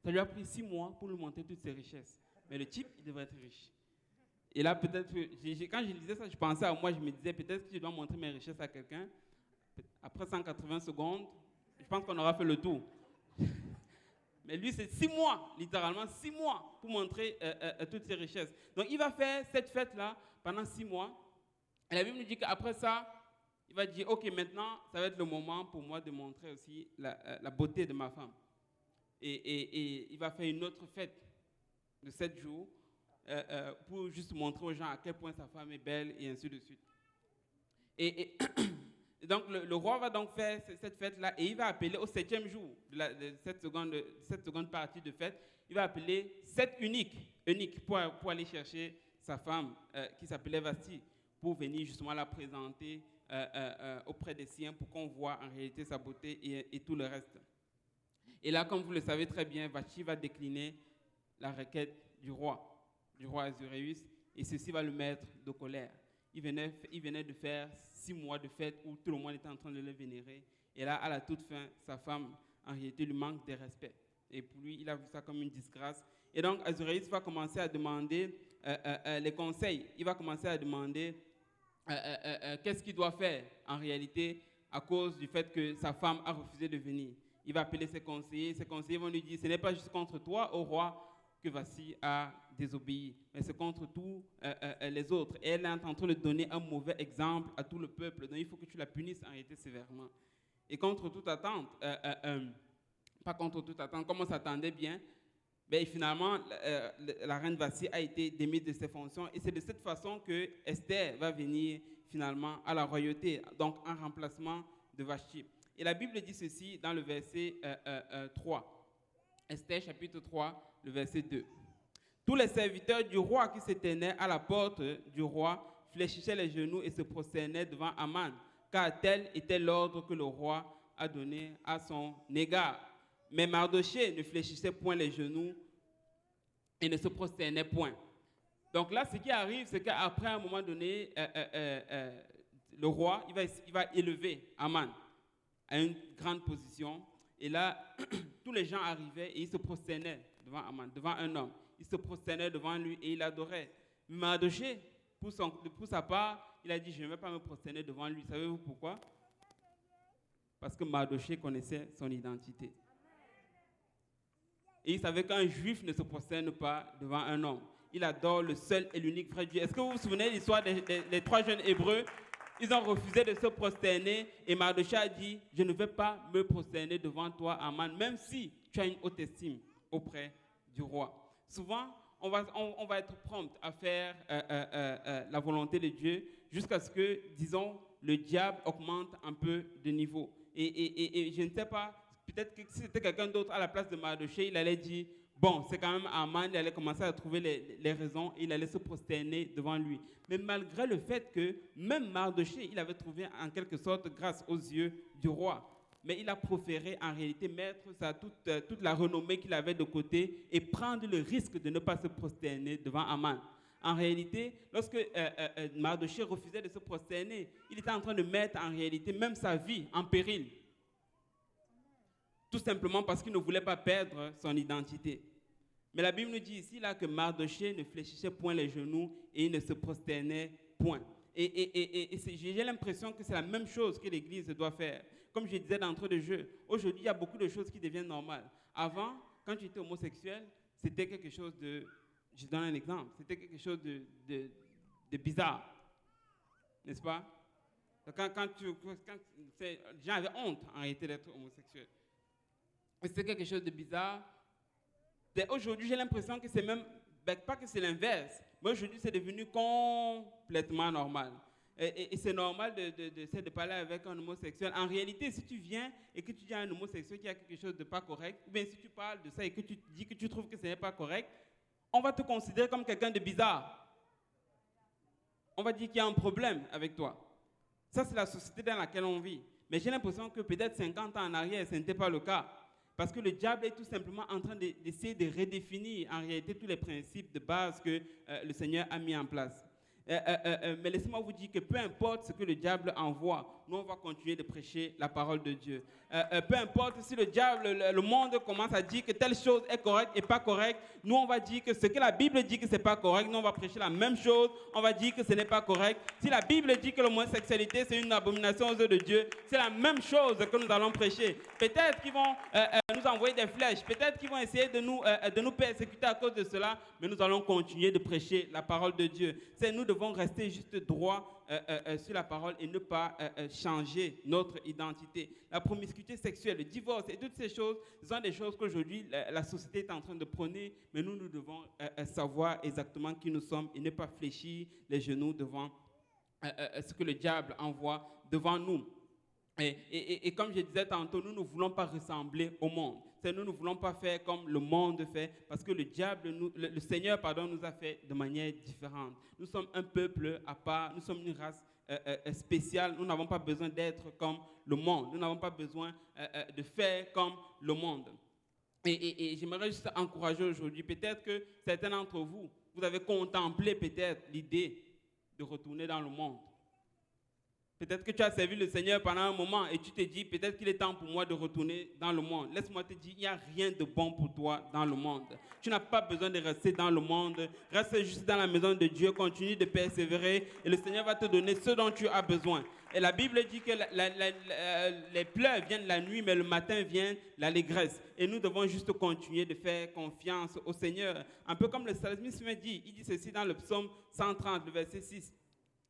Ça lui a pris 6 mois pour lui monter toutes ses richesses. Mais le type, il devrait être riche. Et là, peut-être, quand je lisais ça, je pensais à moi, je me disais, peut-être que je dois montrer mes richesses à quelqu'un. Après 180 secondes, je pense qu'on aura fait le tour. Mais lui, c'est 6 mois, littéralement 6 mois, pour montrer toutes ses richesses. Donc, il va faire cette fête-là pendant 6 mois. Et la Bible nous dit qu'après ça, il va dire, OK, maintenant, ça va être le moment pour moi de montrer aussi la beauté de ma femme. Et il va faire une autre fête de 7 jours pour juste montrer aux gens à quel point sa femme est belle et ainsi de suite. Et donc, le roi va donc faire cette fête-là et il va appeler au 7e jour de cette seconde partie de fête, il va appeler 7 eunuques pour aller chercher sa femme qui s'appelait Vasti, pour venir justement la présenter auprès des siens pour qu'on voit en réalité sa beauté et tout le reste. Et là, comme vous le savez très bien, Vasti va décliner la requête du roi Assuérus, et ceci va le mettre de colère. Il venait de faire 6 mois de fête où tout le monde était en train de le vénérer. Et là, à la toute fin, sa femme, en réalité, lui manque de respect. Et pour lui, il a vu ça comme une disgrâce. Et donc, Assuérus va commencer à demander les conseils. Il va commencer à demander qu'est-ce qu'il doit faire, en réalité, à cause du fait que sa femme a refusé de venir. Il va appeler ses conseillers. Ses conseillers vont lui dire, ce n'est pas juste contre toi, ô roi, que Vasti a désobéi, mais c'est contre tous les autres. Et elle est en train de donner un mauvais exemple à tout le peuple. Donc il faut que tu la punisses en réalité sévèrement. Et contre toute attente, pas contre toute attente, comme on s'attendait bien, ben, finalement, la reine Vasti a été démise de ses fonctions. Et c'est de cette façon que Esther va venir finalement à la royauté, donc en remplacement de Vashti. Et la Bible dit ceci dans le verset 3. Esther chapitre 3, le verset 2. Tous les serviteurs du roi qui se tenaient à la porte du roi fléchissaient les genoux et se prosternaient devant Aman, car tel était l'ordre que le roi a donné à son égard. Mais Mardochée ne fléchissait point les genoux et ne se prosternait point. Donc là, ce qui arrive, c'est qu'après un moment donné, le roi, il va élever Aman à une grande position. Et là, tous les gens arrivaient et ils se prosternaient devant Aman, devant un homme. Ils se prosternaient devant lui et il adorait. Mais Mardochée, pour sa part, il a dit, je ne vais pas me prosterner devant lui. Savez-vous pourquoi? Parce que Mardochée connaissait son identité. Et il savait qu'un juif ne se prosterne pas devant un homme. Il adore le seul et l'unique vrai Dieu. Est-ce que vous vous souvenez de l'histoire des 3 jeunes Hébreux? Ils ont refusé de se prosterner et Mardochée a dit, je ne vais pas me prosterner devant toi, Aman, même si tu as une haute estime auprès du roi. Souvent, on va être prompt à faire la volonté de Dieu jusqu'à ce que, disons, le diable augmente un peu de niveau. Et je ne sais pas, peut-être que si c'était quelqu'un d'autre à la place de Mardochée, il allait dire, bon, c'est quand même Aman, il allait commencer à trouver les raisons, il allait se prosterner devant lui. Mais malgré le fait que même Mardochée, il avait trouvé en quelque sorte grâce aux yeux du roi. Mais il a préféré en réalité mettre toute la renommée qu'il avait de côté et prendre le risque de ne pas se prosterner devant Aman. En réalité, lorsque Mardochée refusait de se prosterner, il était en train de mettre en réalité même sa vie en péril. Tout simplement parce qu'il ne voulait pas perdre son identité. Mais la Bible nous dit ici là, que Mardochée ne fléchissait point les genoux et il ne se prosternait point. Et j'ai l'impression que c'est la même chose que l'Église doit faire. Comme je disais d'entrée de jeu, aujourd'hui, il y a beaucoup de choses qui deviennent normales. Avant, quand tu étais homosexuel, c'était quelque chose de... Je donne un exemple. C'était quelque chose de bizarre. N'est-ce pas? Quand les gens avaient honte, en réalité, d'être homosexuel. C'était quelque chose de bizarre. Mais aujourd'hui, j'ai l'impression que c'est même... pas que c'est l'inverse. Mais aujourd'hui, c'est devenu complètement normal. Et c'est normal de parler avec un homosexuel. En réalité, si tu viens et que tu dis à un homosexuel qu'il y a quelque chose de pas correct, ou bien si tu parles de ça et que tu dis que tu trouves que ce n'est pas correct, on va te considérer comme quelqu'un de bizarre. On va dire qu'il y a un problème avec toi. Ça, c'est la société dans laquelle on vit. Mais j'ai l'impression que peut-être 50 ans en arrière, ce n'était pas le cas. Parce que le diable est tout simplement en train d'essayer de redéfinir en réalité tous les principes de base que le Seigneur a mis en place. Mais laissez-moi vous dire que peu importe ce que le diable envoie, nous on va continuer de prêcher la parole de Dieu. Peu importe si le diable, le monde commence à dire que telle chose est correcte et pas correcte, nous on va dire que ce que la Bible dit que c'est pas correct, nous on va prêcher la même chose, on va dire que ce n'est pas correct. Si la Bible dit que l'homosexualité c'est une abomination aux yeux de Dieu, c'est la même chose que nous allons prêcher. Peut-être qu'ils vont nous envoyer des flèches, peut-être qu'ils vont essayer de nous persécuter à cause de cela, mais nous allons continuer de prêcher la parole de Dieu. Nous devons rester juste droit sur la parole et ne pas changer notre identité. La promiscuité sexuelle, le divorce et toutes ces choses, ce sont des choses qu'aujourd'hui la société est en train de prôner, mais nous devons savoir exactement qui nous sommes et ne pas fléchir les genoux devant ce que le diable envoie devant nous. Et comme je disais tantôt, nous ne voulons pas ressembler au monde. Nous ne voulons pas faire comme le monde fait, parce que le Seigneur nous a fait de manière différente. Nous sommes un peuple à part, nous sommes une race spéciale. Nous n'avons pas besoin d'être comme le monde. Nous n'avons pas besoin de faire comme le monde. Et j'aimerais juste encourager aujourd'hui, peut-être que certains d'entre vous, vous avez contemplé peut-être l'idée de retourner dans le monde. Peut-être que tu as servi le Seigneur pendant un moment et tu te dis, peut-être qu'il est temps pour moi de retourner dans le monde. Laisse-moi te dire, il n'y a rien de bon pour toi dans le monde. Tu n'as pas besoin de rester dans le monde. Reste juste dans la maison de Dieu, continue de persévérer et le Seigneur va te donner ce dont tu as besoin. Et la Bible dit que les pleurs viennent la nuit, mais le matin vient l'allégresse. Et nous devons juste continuer de faire confiance au Seigneur. Un peu comme le psalmiste me dit, il dit ceci dans le psaume 130, le verset 6.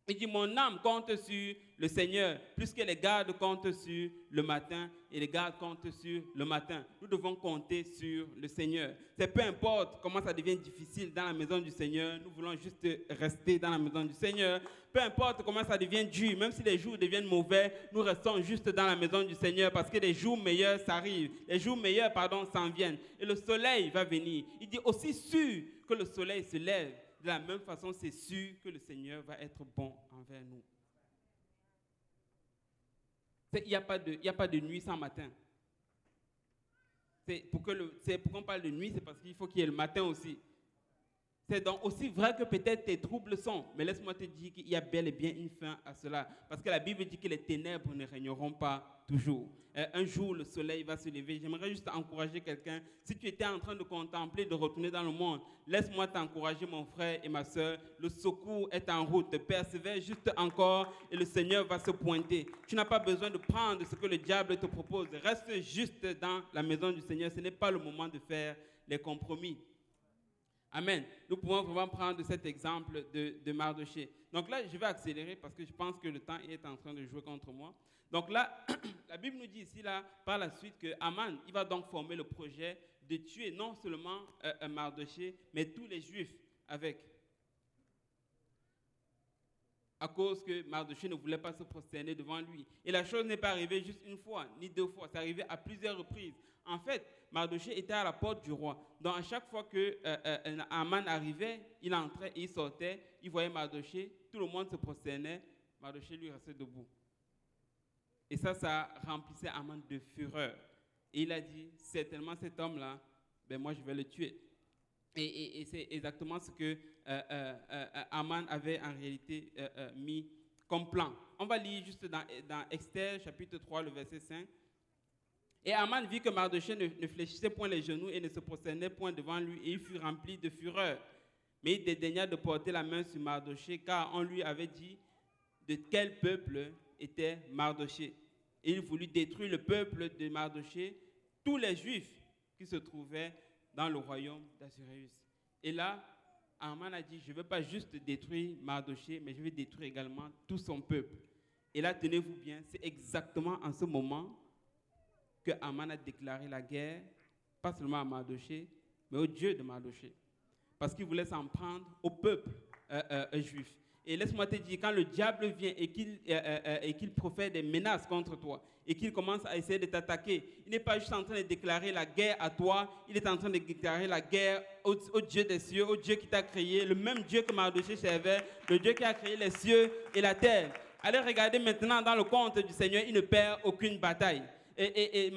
Il dit, mon âme compte sur le Seigneur, plus que les gardes comptent sur le matin, et les gardes comptent sur le matin. Nous devons compter sur le Seigneur. C'est peu importe comment ça devient difficile dans la maison du Seigneur, nous voulons juste rester dans la maison du Seigneur. Peu importe comment ça devient dur, même si les jours deviennent mauvais, nous restons juste dans la maison du Seigneur parce que les jours meilleurs s'arrivent. Les jours meilleurs, s'en viennent. Et le soleil va venir. Il dit aussi sûr que le soleil se lève. De la même façon, c'est sûr que le Seigneur va être bon envers nous. Il n'y a pas de nuit sans matin. Pourquoi on parle de nuit, c'est parce qu'il faut qu'il y ait le matin aussi. C'est donc aussi vrai que peut-être tes troubles sont, mais laisse-moi te dire qu'il y a bel et bien une fin à cela. Parce que la Bible dit que les ténèbres ne régneront pas toujours. Un jour, le soleil va se lever. J'aimerais juste encourager quelqu'un. Si tu étais en train de contempler, de retourner dans le monde, laisse-moi t'encourager, mon frère et ma soeur. Le secours est en route. Persévère juste encore et le Seigneur va se pointer. Tu n'as pas besoin de prendre ce que le diable te propose. Reste juste dans la maison du Seigneur. Ce n'est pas le moment de faire les compromis. Amen. Nous pouvons vraiment prendre cet exemple de Mardochée. Donc là, je vais accélérer parce que je pense que le temps est en train de jouer contre moi. Donc là, la Bible nous dit ici, là, par la suite, que Aman, il va donc former le projet de tuer non seulement Mardochée, mais tous les Juifs avec. À cause que Mardochée ne voulait pas se prosterner devant lui. Et la chose n'est pas arrivée juste une fois, ni deux fois. C'est arrivé à plusieurs reprises. En fait, Mardochée était à la porte du roi. Donc, à chaque fois que Aman arrivait, il entrait et il sortait. Il voyait Mardochée. Tout le monde se prosternait. Mardochée lui restait debout. Et ça remplissait Aman de fureur. Et il a dit, certainement cet homme-là, ben moi je vais le tuer. Et c'est exactement ce que Aman avait en réalité mis comme plan. On va lire juste dans Esther, chapitre 3, le verset 5. Et Aman vit que Mardochée ne fléchissait point les genoux et ne se prosternait point devant lui, et il fut rempli de fureur. Mais il dédaigna de porter la main sur Mardochée, car on lui avait dit de quel peuple était Mardochée. Et il voulut détruire le peuple de Mardochée, tous les Juifs qui se trouvaient dans le royaume d'Assuérus. Et là, Aman a dit, je ne veux pas juste détruire Mardochée, mais je vais détruire également tout son peuple. Et là, tenez-vous bien, c'est exactement en ce moment que Aman a déclaré la guerre, pas seulement à Mardochée, mais au Dieu de Mardochée. Parce qu'il voulait s'en prendre au peuple juif. Et laisse-moi te dire, quand le diable vient et qu'il profère des menaces contre toi, et qu'il commence à essayer de t'attaquer, il n'est pas juste en train de déclarer la guerre à toi, il est en train de déclarer la guerre au Dieu des cieux, au Dieu qui t'a créé, le même Dieu que Mardochée servait, le Dieu qui a créé les cieux et la terre. Allez regarder maintenant dans le compte du Seigneur, il ne perd aucune bataille. Et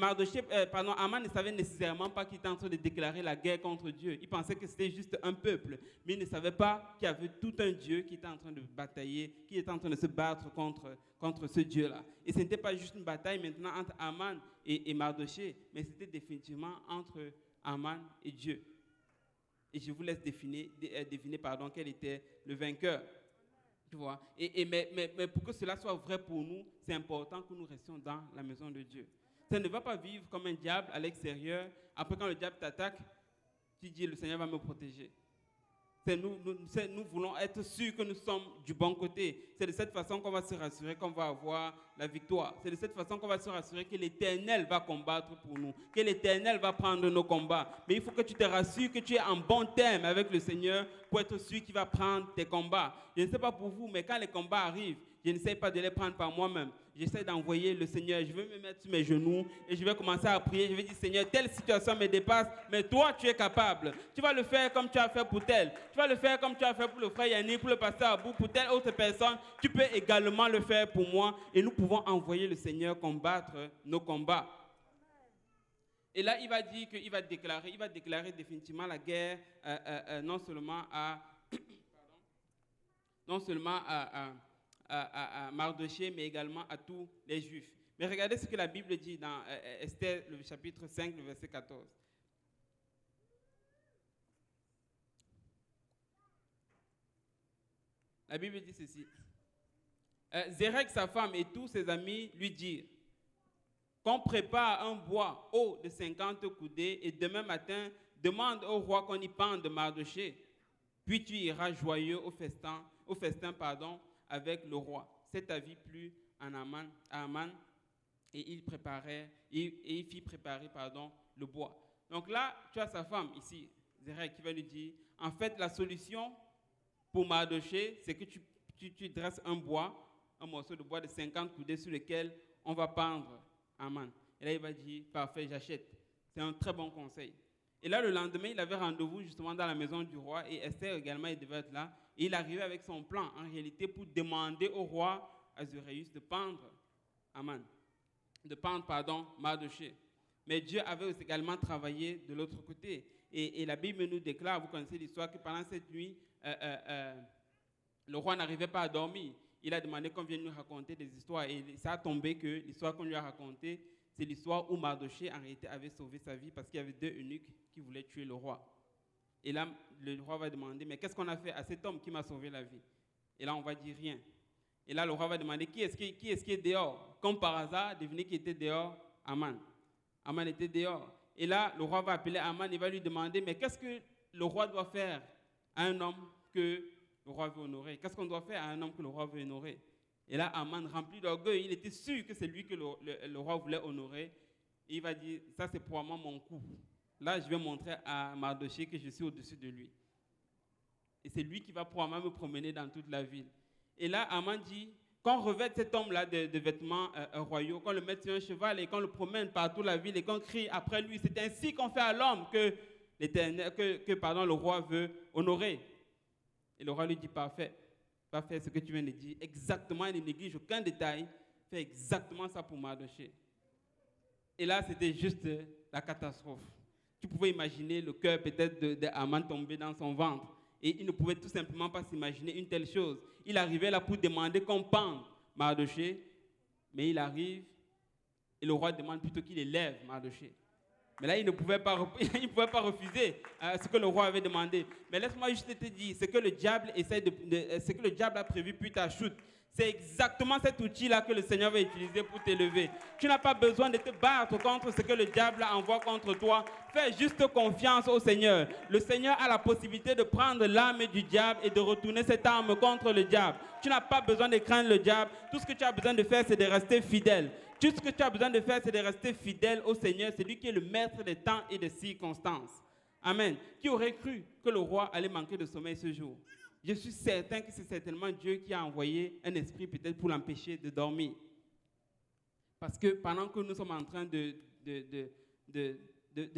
Aman ne savait nécessairement pas qu'il était en train de déclarer la guerre contre Dieu. Il pensait que c'était juste un peuple, mais il ne savait pas qu'il y avait tout un Dieu qui était en train de batailler, qui était en train de se battre contre ce Dieu-là. Et ce n'était pas juste une bataille maintenant entre Aman et Mardochée, mais c'était définitivement entre Aman et Dieu. Et je vous laisse deviner quel était le vainqueur. Tu vois? Mais pour que cela soit vrai pour nous, c'est important que nous restions dans la maison de Dieu. Ça ne va pas vivre comme un diable à l'extérieur. Après, quand le diable t'attaque, tu dis, le Seigneur va me protéger. Nous voulons être sûrs que nous sommes du bon côté. C'est de cette façon qu'on va se rassurer qu'on va avoir la victoire. C'est de cette façon qu'on va se rassurer que l'Éternel va combattre pour nous, que l'Éternel va prendre nos combats. Mais il faut que tu te rassures que tu es en bon terme avec le Seigneur pour être sûr qu'il va prendre tes combats. Je ne sais pas pour vous, mais quand les combats arrivent, je n'essaie pas de les prendre par moi-même. J'essaie d'envoyer le Seigneur. Je vais me mettre sur mes genoux et je vais commencer à prier. Je vais dire, Seigneur, telle situation me dépasse, mais toi, tu es capable. Tu vas le faire comme tu as fait pour tel. Tu vas le faire comme tu as fait pour le frère Yannick, pour le pasteur Abou, pour telle autre personne. Tu peux également le faire pour moi. Et nous pouvons envoyer le Seigneur combattre nos combats. Et là, il va dire qu'il va déclarer définitivement la guerre, non seulement à Mardochée, mais également à tous les Juifs. Mais regardez ce que la Bible dit dans Esther, le chapitre 5, le verset 14. La Bible dit ceci. Zérek, sa femme et tous ses amis lui dirent qu'on prépare un bois haut de 50 coudées et demain matin, demande au roi qu'on y pende Mardochée. Puis tu iras joyeux au festin, avec le roi. Cet avis plut à Aman et il fit préparer le bois. Donc là, tu as sa femme ici, Zéraï, qui va lui dire, en fait, la solution pour Mardoché, c'est que tu dresses un morceau de bois de 50 coudées sur lequel on va pendre Aman. Et là, il va dire, parfait, j'achète. C'est un très bon conseil. Et là, le lendemain, il avait rendez-vous justement dans la maison du roi et Esther également, il devait être là. Et il arrivait avec son plan, en réalité, pour demander au roi Ahasuérus de pendre Mardoché. Mais Dieu avait également travaillé de l'autre côté. Et la Bible nous déclare, vous connaissez l'histoire, que pendant cette nuit, le roi n'arrivait pas à dormir. Il a demandé qu'on vienne nous raconter des histoires. Et ça a tombé que l'histoire qu'on lui a racontée, c'est l'histoire où Mardoché, en réalité, avait sauvé sa vie parce qu'il y avait 2 eunuques qui voulaient tuer le roi. Et là, le roi va demander, mais qu'est-ce qu'on a fait à cet homme qui m'a sauvé la vie? Et là, on va dire rien. Et là, le roi va demander, qui est-ce qui est dehors? Comme par hasard, devinez qui était dehors? Aman. Aman était dehors. Et là, le roi va appeler Aman, il va lui demander, mais qu'est-ce que le roi doit faire à un homme que le roi veut honorer? Qu'est-ce qu'on doit faire à un homme que le roi veut honorer? Et là, Aman, rempli d'orgueil, il était sûr que c'est lui que le roi voulait honorer. Et il va dire, ça c'est probablement mon coup. Là, je vais montrer à Mardoché que je suis au-dessus de lui. Et c'est lui qui va probablement me promener dans toute la ville. Et là, Aman dit, qu'on revête cet homme-là de vêtements royaux, qu'on le mette sur un cheval et qu'on le promène par toute la ville et qu'on crie après lui. C'est ainsi qu'on fait à l'homme que le roi veut honorer. Et le roi lui dit, parfait, fais ce que tu viens de dire. Exactement, il ne néglige aucun détail. Fais exactement ça pour Mardoché. Et là, c'était juste la catastrophe. Tu pouvais imaginer le cœur peut-être d'Aman tomber dans son ventre. Et il ne pouvait tout simplement pas s'imaginer une telle chose. Il arrivait là pour demander qu'on pende Mardoché, mais il arrive et le roi demande plutôt qu'il élève Mardoché. Mais là, il ne pouvait pas refuser ce que le roi avait demandé. Mais laisse-moi juste te dire, ce que le diable ce que le diable a prévu puis t'ajoute. C'est exactement cet outil-là que le Seigneur va utiliser pour t'élever. Tu n'as pas besoin de te battre contre ce que le diable envoie contre toi. Fais juste confiance au Seigneur. Le Seigneur a la possibilité de prendre l'âme du diable et de retourner cette arme contre le diable. Tu n'as pas besoin de craindre le diable. Tout ce que tu as besoin de faire, c'est de rester fidèle. Tout ce que tu as besoin de faire, c'est de rester fidèle au Seigneur. C'est lui qui est le maître des temps et des circonstances. Amen. Qui aurait cru que le roi allait manquer de sommeil ce jour? Je suis certain que c'est certainement Dieu qui a envoyé un esprit peut-être pour l'empêcher de dormir. Parce que pendant que nous sommes en train de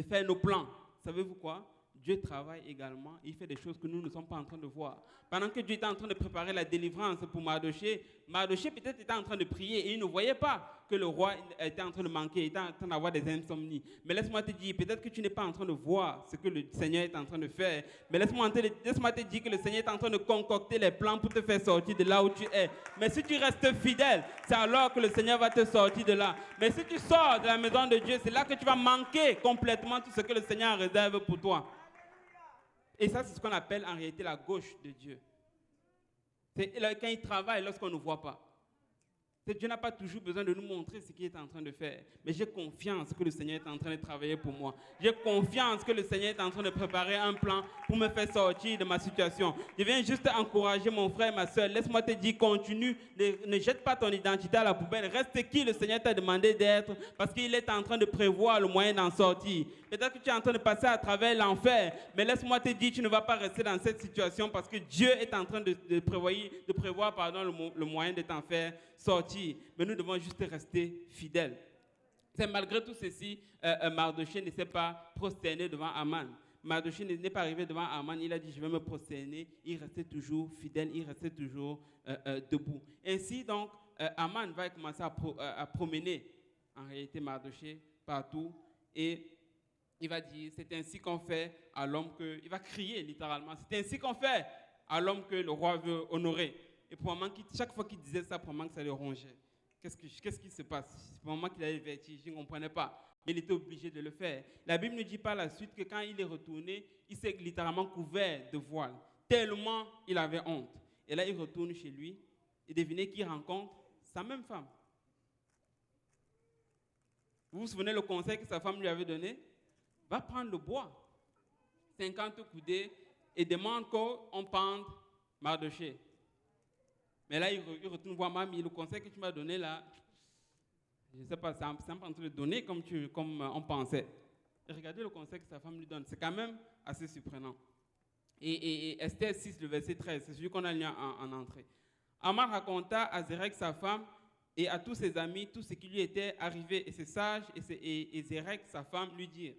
faire nos plans, savez-vous quoi? Dieu travaille également, il fait des choses que nous ne sommes pas en train de voir. Pendant que Dieu était en train de préparer la délivrance pour Mardoché peut-être était en train de prier et il ne voyait pas que le roi était en train de manquer, il était en train d'avoir des insomnies. Mais laisse-moi te dire, peut-être que tu n'es pas en train de voir ce que le Seigneur est en train de faire. Mais laisse-moi te dire que le Seigneur est en train de concocter les plans pour te faire sortir de là où tu es. Mais si tu restes fidèle, c'est alors que le Seigneur va te sortir de là. Mais si tu sors de la maison de Dieu, c'est là que tu vas manquer complètement tout ce que le Seigneur réserve pour toi. Et ça, c'est ce qu'on appelle en réalité la gauche de Dieu. C'est quand il travaille lorsqu'on ne voit pas. Dieu n'a pas toujours besoin de nous montrer ce qu'il est en train de faire. Mais j'ai confiance que le Seigneur est en train de travailler pour moi. J'ai confiance que le Seigneur est en train de préparer un plan pour me faire sortir de ma situation. Je viens juste encourager mon frère et ma soeur. Laisse-moi te dire, continue. Ne jette pas ton identité à la poubelle. Reste qui le Seigneur t'a demandé d'être parce qu'il est en train de prévoir le moyen d'en sortir. Peut-être que tu es en train de passer à travers l'enfer. Mais laisse-moi te dire, tu ne vas pas rester dans cette situation parce que Dieu est en train de prévoir le moyen de t'en faire sortir. Mais nous devons juste rester fidèles. C'est malgré tout ceci, Mardoché ne s'est pas prosterné devant Aman. Mardoché n'est pas arrivé devant Aman, il a dit je vais me prosterner. Il restait toujours fidèle, il restait toujours debout. Ainsi donc, Aman va commencer à promener en réalité Mardoché partout et il va dire c'est ainsi qu'on fait à l'homme que... Il va crier littéralement, c'est ainsi qu'on fait à l'homme que le roi veut honorer. Et pour moment, chaque fois qu'il disait ça, pour moment que ça le rongeait. Qu'est-ce qui se passe? Pour moment qu'il avait le vertige, il ne comprenait pas. Mais il était obligé de le faire. La Bible ne dit pas la suite que quand il est retourné, il s'est littéralement couvert de voile. Tellement il avait honte. Et là, il retourne chez lui. Et devinez qui rencontre? Sa même femme. Vous vous souvenez le conseil que sa femme lui avait donné? Va prendre le bois. 50 coudées et demande qu'on pende Mardoché. Mais là, il retourne voir Mamie, le conseil que tu m'as donné là, je ne sais pas, c'est un peu en train de donner comme on pensait. Et regardez le conseil que sa femme lui donne, c'est quand même assez surprenant. Et Esther 6, le verset 13, c'est celui qu'on a lu en entrée. Haman raconta à Zérek, sa femme, et à tous ses amis, tout ce qui lui était arrivé. Et ses sages et Zérek, sa femme, lui dirent: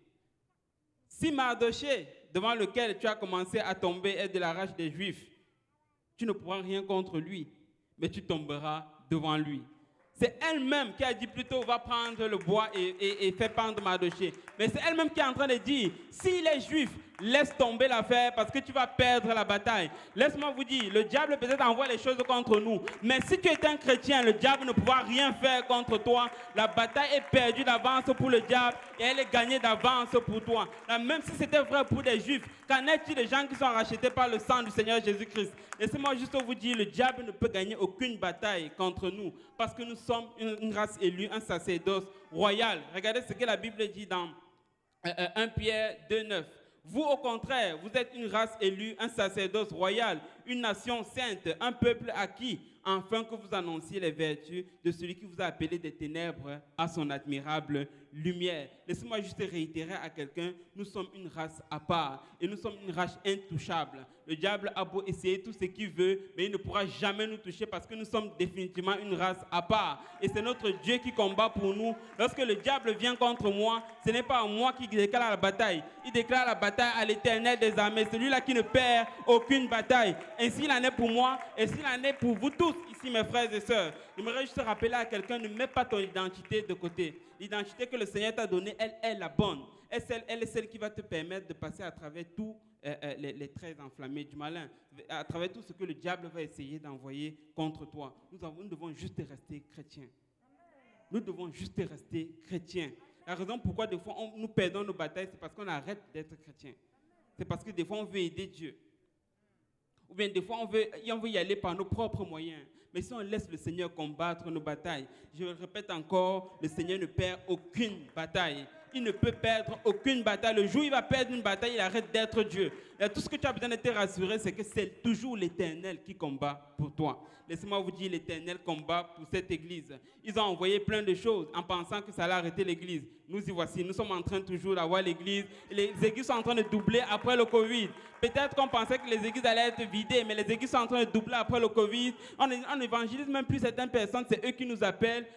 si Mardoché, devant lequel tu as commencé à tomber, est de la rage des Juifs, tu ne pourras rien contre lui, mais tu tomberas devant lui. C'est elle-même qui a dit plutôt, va prendre le bois et faire pendre Mardoché. Mais c'est elle-même qui est en train de dire, si les Juifs, laisse tomber l'affaire parce que tu vas perdre la bataille. Laisse-moi vous dire, le diable peut-être envoie les choses contre nous. Mais si tu es un chrétien, le diable ne pourra rien faire contre toi. La bataille est perdue d'avance pour le diable et elle est gagnée d'avance pour toi. Là, même si c'était vrai pour les Juifs, qu'en est-il des gens qui sont rachetés par le sang du Seigneur Jésus-Christ? Laissez-moi juste vous dire, le diable ne peut gagner aucune bataille contre nous parce que nous sommes une race élue, un sacerdoce royal. Regardez ce que la Bible dit dans 1 Pierre 2,9. Vous, au contraire, vous êtes une race élue, un sacerdoce royal, une nation sainte, un peuple acquis, afin que vous annonciez les vertus de celui qui vous a appelé des ténèbres à son admirable lumière. Laissez-moi juste réitérer à quelqu'un, nous sommes une race à part et nous sommes une race intouchable. Le diable a beau essayer tout ce qu'il veut, mais il ne pourra jamais nous toucher parce que nous sommes définitivement une race à part. Et c'est notre Dieu qui combat pour nous. Lorsque le diable vient contre moi, ce n'est pas moi qui déclare la bataille. Il déclare la bataille à l'Éternel des armées, celui-là qui ne perd aucune bataille. Ainsi il en est pour moi et s'il en est pour vous tous, ici mes frères et sœurs. J'aimerais juste rappeler à quelqu'un, ne mets pas ton identité de côté. L'identité que le Seigneur t'a donnée, elle est la bonne. Elle est celle qui va te permettre de passer à travers tous les traits enflammés du malin, à travers tout ce que le diable va essayer d'envoyer contre toi. Nous devons juste rester chrétiens. Nous devons juste rester chrétiens. La raison pourquoi des fois nous perdons nos batailles, c'est parce qu'on arrête d'être chrétien. C'est parce que des fois on veut aider Dieu. Ou bien des fois on veut y aller par nos propres moyens. Mais si on laisse le Seigneur combattre nos batailles, je le répète encore, le Seigneur ne perd aucune bataille. Il ne peut perdre aucune bataille. Le jour où il va perdre une bataille, il arrête d'être Dieu. Et tout ce que tu as besoin de te rassurer, c'est que c'est toujours l'Éternel qui combat pour toi. Laissez-moi vous dire, l'Éternel combat pour cette église. Ils ont envoyé plein de choses en pensant que ça allait arrêter l'église. Nous y voici, nous sommes en train toujours d'avoir l'église. Les églises sont en train de doubler après le Covid. Peut-être qu'on pensait que les églises allaient être vidées, mais les églises sont en train de doubler après le Covid. On n'évangélise même plus certaines personnes, c'est eux qui nous appellent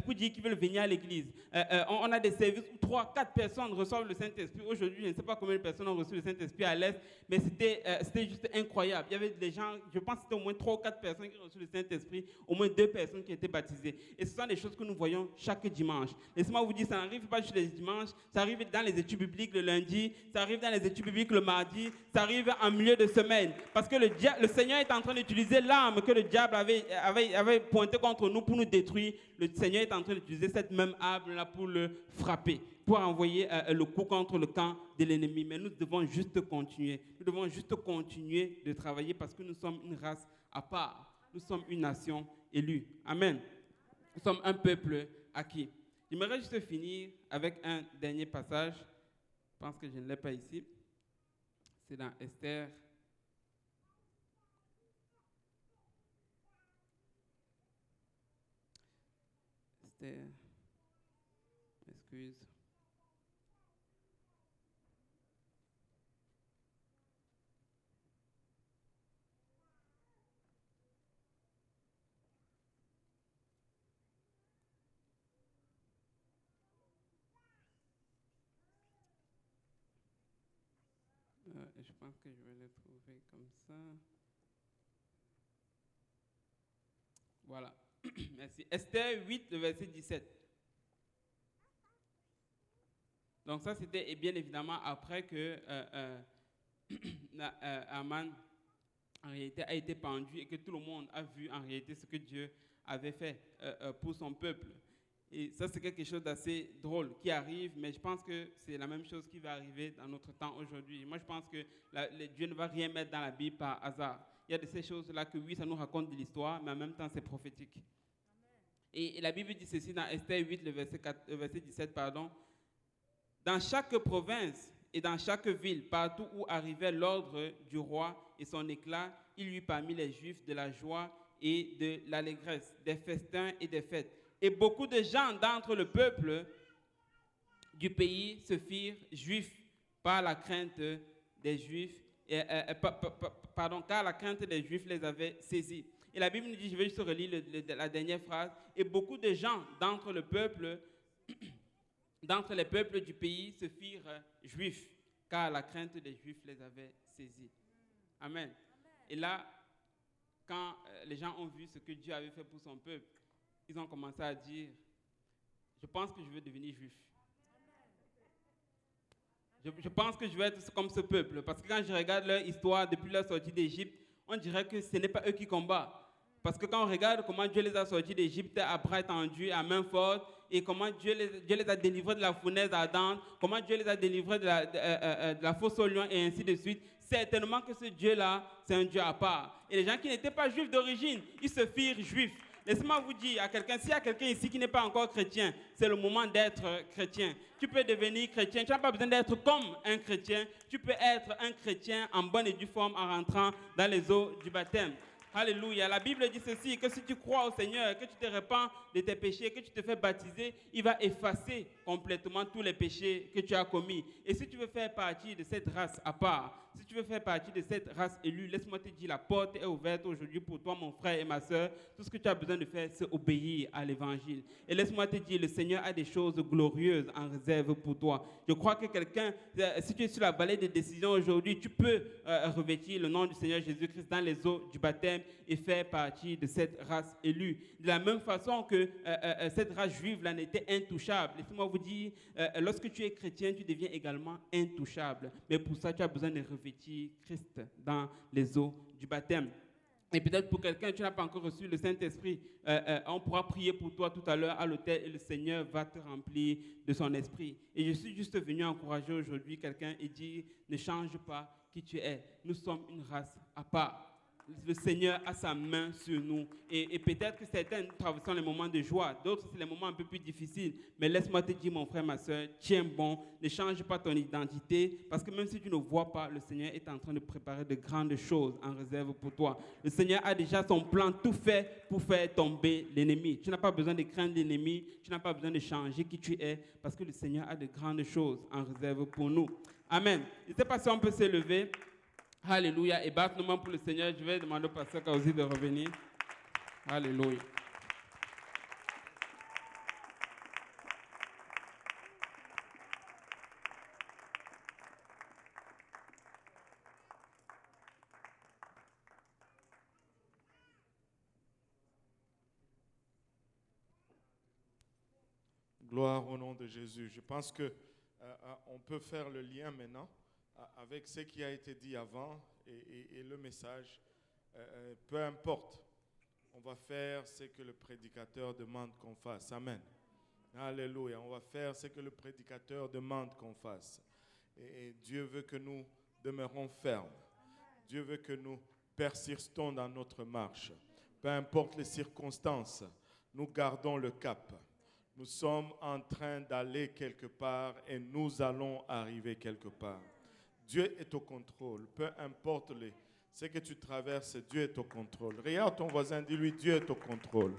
pour dire qu'ils veulent venir à l'église. On a des services où 3, 4 personnes reçoivent le Saint-Esprit. Aujourd'hui, je ne sais pas combien de personnes ont reçu le Saint-Esprit à l'Est, mais c'était juste incroyable. Il y avait des gens, je pense que c'était au moins 3 ou 4 personnes qui ont reçu le Saint-Esprit, au moins 2 personnes qui étaient baptisées. Et ce sont des choses que nous voyons chaque dimanche. Laissez-moi vous dire, ça n'arrive pas juste les dimanches, ça arrive dans les études bibliques le lundi, ça arrive dans les études bibliques le mardi, ça arrive en milieu de semaine. Parce que le Seigneur est en train d'utiliser l'arme que le diable avait pointée contre nous pour nous détruire. Le Seigneur est en train d'utiliser cette même arme-là pour le frapper, pour envoyer le coup contre le camp de l'ennemi. Mais nous devons juste continuer. Nous devons juste continuer de travailler parce que nous sommes une race à part. Nous sommes une nation élue. Amen. Nous sommes un peuple acquis. J'aimerais juste finir avec un dernier passage. Je pense que je ne l'ai pas ici. C'est dans Esther. Esther. Excuse. Je pense que je vais le trouver comme ça. Voilà. Merci. Esther 8, le verset 17. Donc ça, c'était bien évidemment après que Haman en réalité a été pendu et que tout le monde a vu en réalité ce que Dieu avait fait pour son peuple. Et ça, c'est quelque chose d'assez drôle qui arrive, mais je pense que c'est la même chose qui va arriver dans notre temps aujourd'hui. Moi, je pense que Dieu ne va rien mettre dans la Bible par hasard. Il y a de ces choses-là que, oui, ça nous raconte de l'histoire, mais en même temps, c'est prophétique. Et la Bible dit ceci dans Esther 8, le verset 17, pardon. Dans chaque province et dans chaque ville, partout où arrivait l'ordre du roi et son éclat, il y eut parmi les Juifs de la joie et de l'allégresse, des festins et des fêtes. Et beaucoup de gens d'entre le peuple du pays se firent juifs par la crainte des Juifs, car la crainte des Juifs les avait saisis. Et la Bible nous dit, je vais juste relire la dernière phrase, et beaucoup de gens d'entre les peuples du pays se firent juifs, car la crainte des Juifs les avait saisis. Amen. Et là, quand les gens ont vu ce que Dieu avait fait pour son peuple, ils ont commencé à dire, je pense que je veux devenir juif. Je pense que je vais être comme ce peuple. Parce que quand je regarde leur histoire depuis leur sortie d'Égypte, on dirait que ce n'est pas eux qui combattent. Parce que quand on regarde comment Dieu les a sortis d'Égypte à bras étendus, à main forte, et comment Dieu les a délivrés de la fournaise ardente, comment Dieu les a délivrés de la fosse au lion, et ainsi de suite, certainement que ce Dieu-là, c'est un Dieu à part. Et les gens qui n'étaient pas juifs d'origine, ils se firent juifs. Laissez-moi vous dire à quelqu'un, s'il y a quelqu'un ici qui n'est pas encore chrétien, c'est le moment d'être chrétien. Tu peux devenir chrétien, tu n'as pas besoin d'être comme un chrétien, tu peux être un chrétien en bonne et due forme en rentrant dans les eaux du baptême. Alléluia. La Bible dit ceci, que si tu crois au Seigneur, que tu te repens de tes péchés, que tu te fais baptiser, il va effacer complètement tous les péchés que tu as commis. Et si tu veux faire partie de cette race à part, si tu veux faire partie de cette race élue, laisse-moi te dire, la porte est ouverte aujourd'hui pour toi, mon frère et ma soeur. Tout ce que tu as besoin de faire, c'est obéir à l'évangile. Et laisse-moi te dire, le Seigneur a des choses glorieuses en réserve pour toi. Je crois que quelqu'un, si tu es sur la vallée des décisions aujourd'hui, tu peux revêtir le nom du Seigneur Jésus-Christ dans les eaux du baptême et faire partie de cette race élue. De la même façon que cette race juive-là n'était intouchable. Laissez-moi vous dire, lorsque tu es chrétien, tu deviens également intouchable. Mais pour ça, tu as besoin de revêtir Christ dans les eaux du baptême. Et peut-être pour quelqu'un, tu n'as pas encore reçu le Saint-Esprit, on pourra prier pour toi tout à l'heure à l'autel et le Seigneur va te remplir de son esprit. Et je suis juste venu encourager aujourd'hui quelqu'un et dire, ne change pas qui tu es. Nous sommes une race à part. Le Seigneur a sa main sur nous. Et peut-être que certains traversent les moments de joie, d'autres c'est les moments un peu plus difficiles. Mais laisse-moi te dire, mon frère, ma soeur, tiens bon, ne change pas ton identité, parce que même si tu ne vois pas, le Seigneur est en train de préparer de grandes choses en réserve pour toi. Le Seigneur a déjà son plan tout fait pour faire tomber l'ennemi. Tu n'as pas besoin de craindre l'ennemi, tu n'as pas besoin de changer qui tu es, parce que le Seigneur a de grandes choses en réserve pour nous. Amen. Je ne sais pas si on peut se lever. Alléluia. Et batte nos mains pour le Seigneur. Je vais demander au pasteur Kauzi de revenir. Alléluia. Gloire au nom de Jésus. Je pense que on peut faire le lien maintenant avec ce qui a été dit avant et le message. Peu importe, on va faire ce que le prédicateur demande qu'on fasse. Amen. Alléluia. On va faire ce que le prédicateur demande qu'on fasse. Et Dieu veut que nous demeurons fermes. Dieu veut que nous persistons dans notre marche. Peu importe les circonstances, nous gardons le cap. Nous sommes en train d'aller quelque part et nous allons arriver quelque part. Dieu est au contrôle. Peu importe ce que tu traverses, Dieu est au contrôle. Regarde ton voisin, dis-lui, Dieu est au contrôle.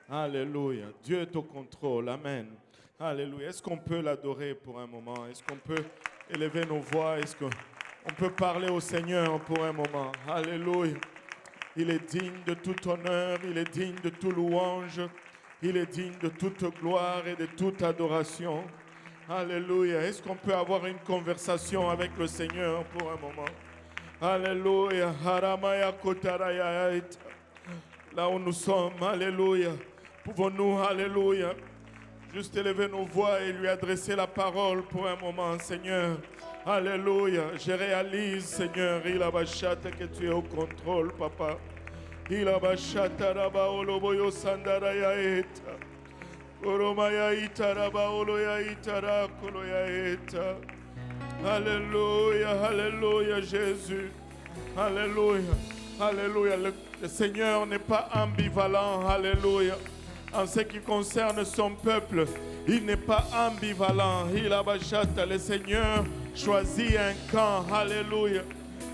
Alléluia. Dieu est au contrôle. Amen. Alléluia. Est-ce qu'on peut l'adorer pour un moment? Est-ce qu'on peut élever nos voix? Est-ce qu'on peut parler au Seigneur pour un moment? Alléluia. Il est digne de tout honneur. Il est digne de toute louange. Il est digne de toute gloire et de toute adoration. Alléluia. Est-ce qu'on peut avoir une conversation avec le Seigneur pour un moment? Alléluia. Là où nous sommes, alléluia. Pouvons-nous, alléluia, juste élever nos voix et lui adresser la parole pour un moment, Seigneur. Alléluia. Je réalise, Seigneur, il a bachate que tu es au contrôle, Papa. Il a bachate raba oloboyo sandara yaeta. Alléluia, alléluia, Jésus. Alléluia, alléluia. Le Seigneur n'est pas ambivalent, alléluia. En ce qui concerne son peuple, il n'est pas ambivalent. Il a bachata, le Seigneur choisit un camp, alléluia.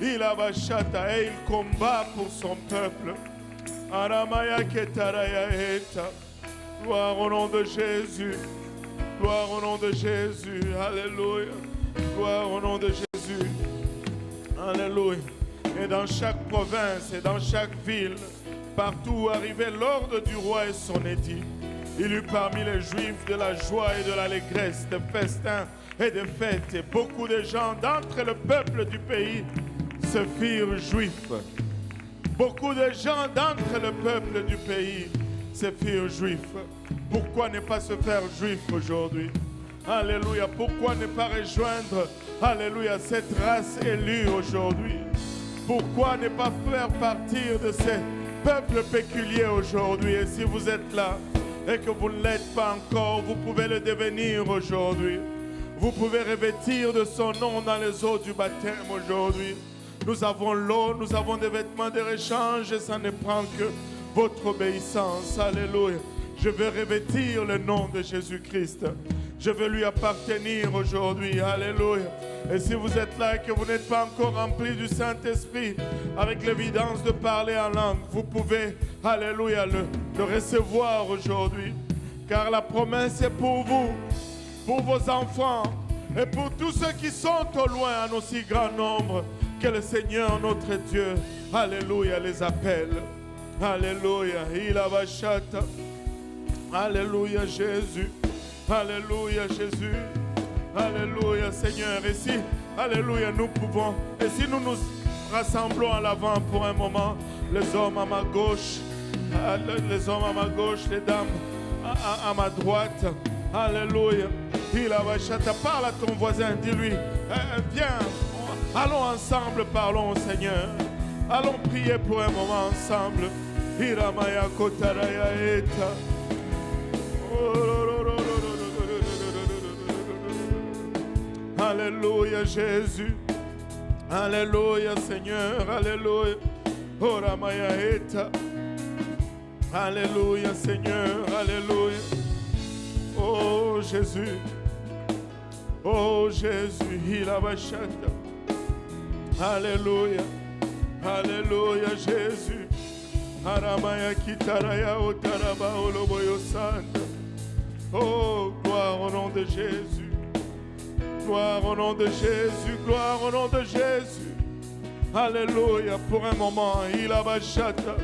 Il a bachata et il combat pour son peuple. Aramaya ketaraya eta. Gloire au nom de Jésus. Gloire au nom de Jésus. Alléluia. Gloire au nom de Jésus. Alléluia. Et dans chaque province et dans chaque ville, partout où arrivait l'ordre du roi et son édit, il eut parmi les Juifs de la joie et de l'allégresse, des festins et des fêtes. Et beaucoup de gens d'entre le peuple du pays se firent juifs. Beaucoup de gens d'entre le peuple du pays se firent juifs. Pourquoi ne pas se faire juif aujourd'hui? Alléluia. Pourquoi ne pas rejoindre, alléluia, cette race élue aujourd'hui? Pourquoi ne pas faire partir de ces peuples péculiers aujourd'hui? Et si vous êtes là et que vous ne l'êtes pas encore, vous pouvez le devenir aujourd'hui. Vous pouvez revêtir de son nom dans les eaux du baptême aujourd'hui. Nous avons l'eau, nous avons des vêtements de rechange et ça ne prend que votre obéissance. Alléluia. Je veux revêtir le nom de Jésus-Christ. Je veux lui appartenir aujourd'hui. Alléluia. Et si vous êtes là et que vous n'êtes pas encore rempli du Saint-Esprit, avec l'évidence de parler en langue, vous pouvez, alléluia, le recevoir aujourd'hui. Car la promesse est pour vous, pour vos enfants et pour tous ceux qui sont au loin en aussi grand nombre que le Seigneur notre Dieu, alléluia, les appelle. Alléluia. Il a vachata. Alléluia Jésus. Alléluia Jésus. Alléluia Seigneur. Et si, alléluia, nous pouvons, et si nous nous rassemblons à l'avant pour un moment, les hommes à ma gauche, les hommes à ma gauche, les dames à ma droite. Alléluia. Il a vachata. Parle à ton voisin, dis-lui, viens, allons ensemble, parlons au Seigneur. Allons prier pour un moment ensemble. Hiramaya kotaraya eta. Alléluia Jésus. Alléluia Seigneur. Alléluia. Oramaya eta. Alléluia Seigneur. Alléluia. Oh Jésus. Oh Jésus. Hiramashata. Alléluia. Alléluia Jésus. Aramaya kitaraya otaraba oloboyo santa. Oh, gloire au nom de Jésus. Gloire au nom de Jésus. Gloire au nom de Jésus. Alléluia. Pour un moment, il a bachata.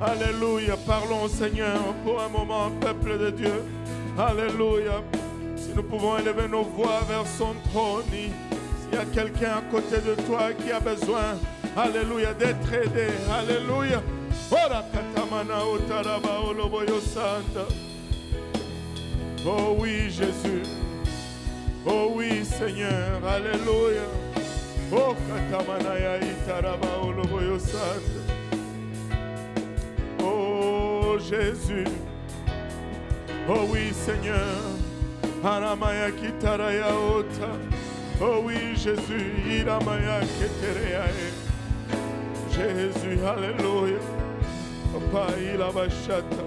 Alléluia. Parlons au Seigneur pour un moment, peuple de Dieu. Alléluia. Si nous pouvons élever nos voix vers son trône, s'il y a quelqu'un à côté de toi qui a besoin, alléluia, d'être aidé. Alléluia. Oh oui, Jésus. Oh oui, Seigneur. Alléluia. Oh, katamanaya itaraba oloboyo santa. Oh, Jésus. Oh oui, Seigneur. Aramaya kitaraya ota. Oh oui, Jésus. Iramaya ketereae. Jésus. Alléluia. Papa, il a bachata.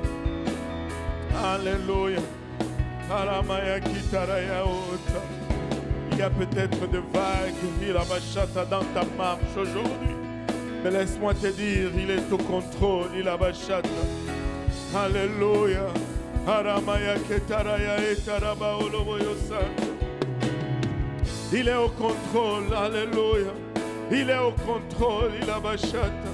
Alléluia. Aramaya kitaraya ota. Il y a peut-être des vagues, il a bachata dans ta marche aujourd'hui. Mais laisse-moi te dire, il est au contrôle, il a bachata. Alléluia. Aramaya ketaraya etaraba oloboyo santa. Il est au contrôle, alléluia. Il est au contrôle, il a bachata.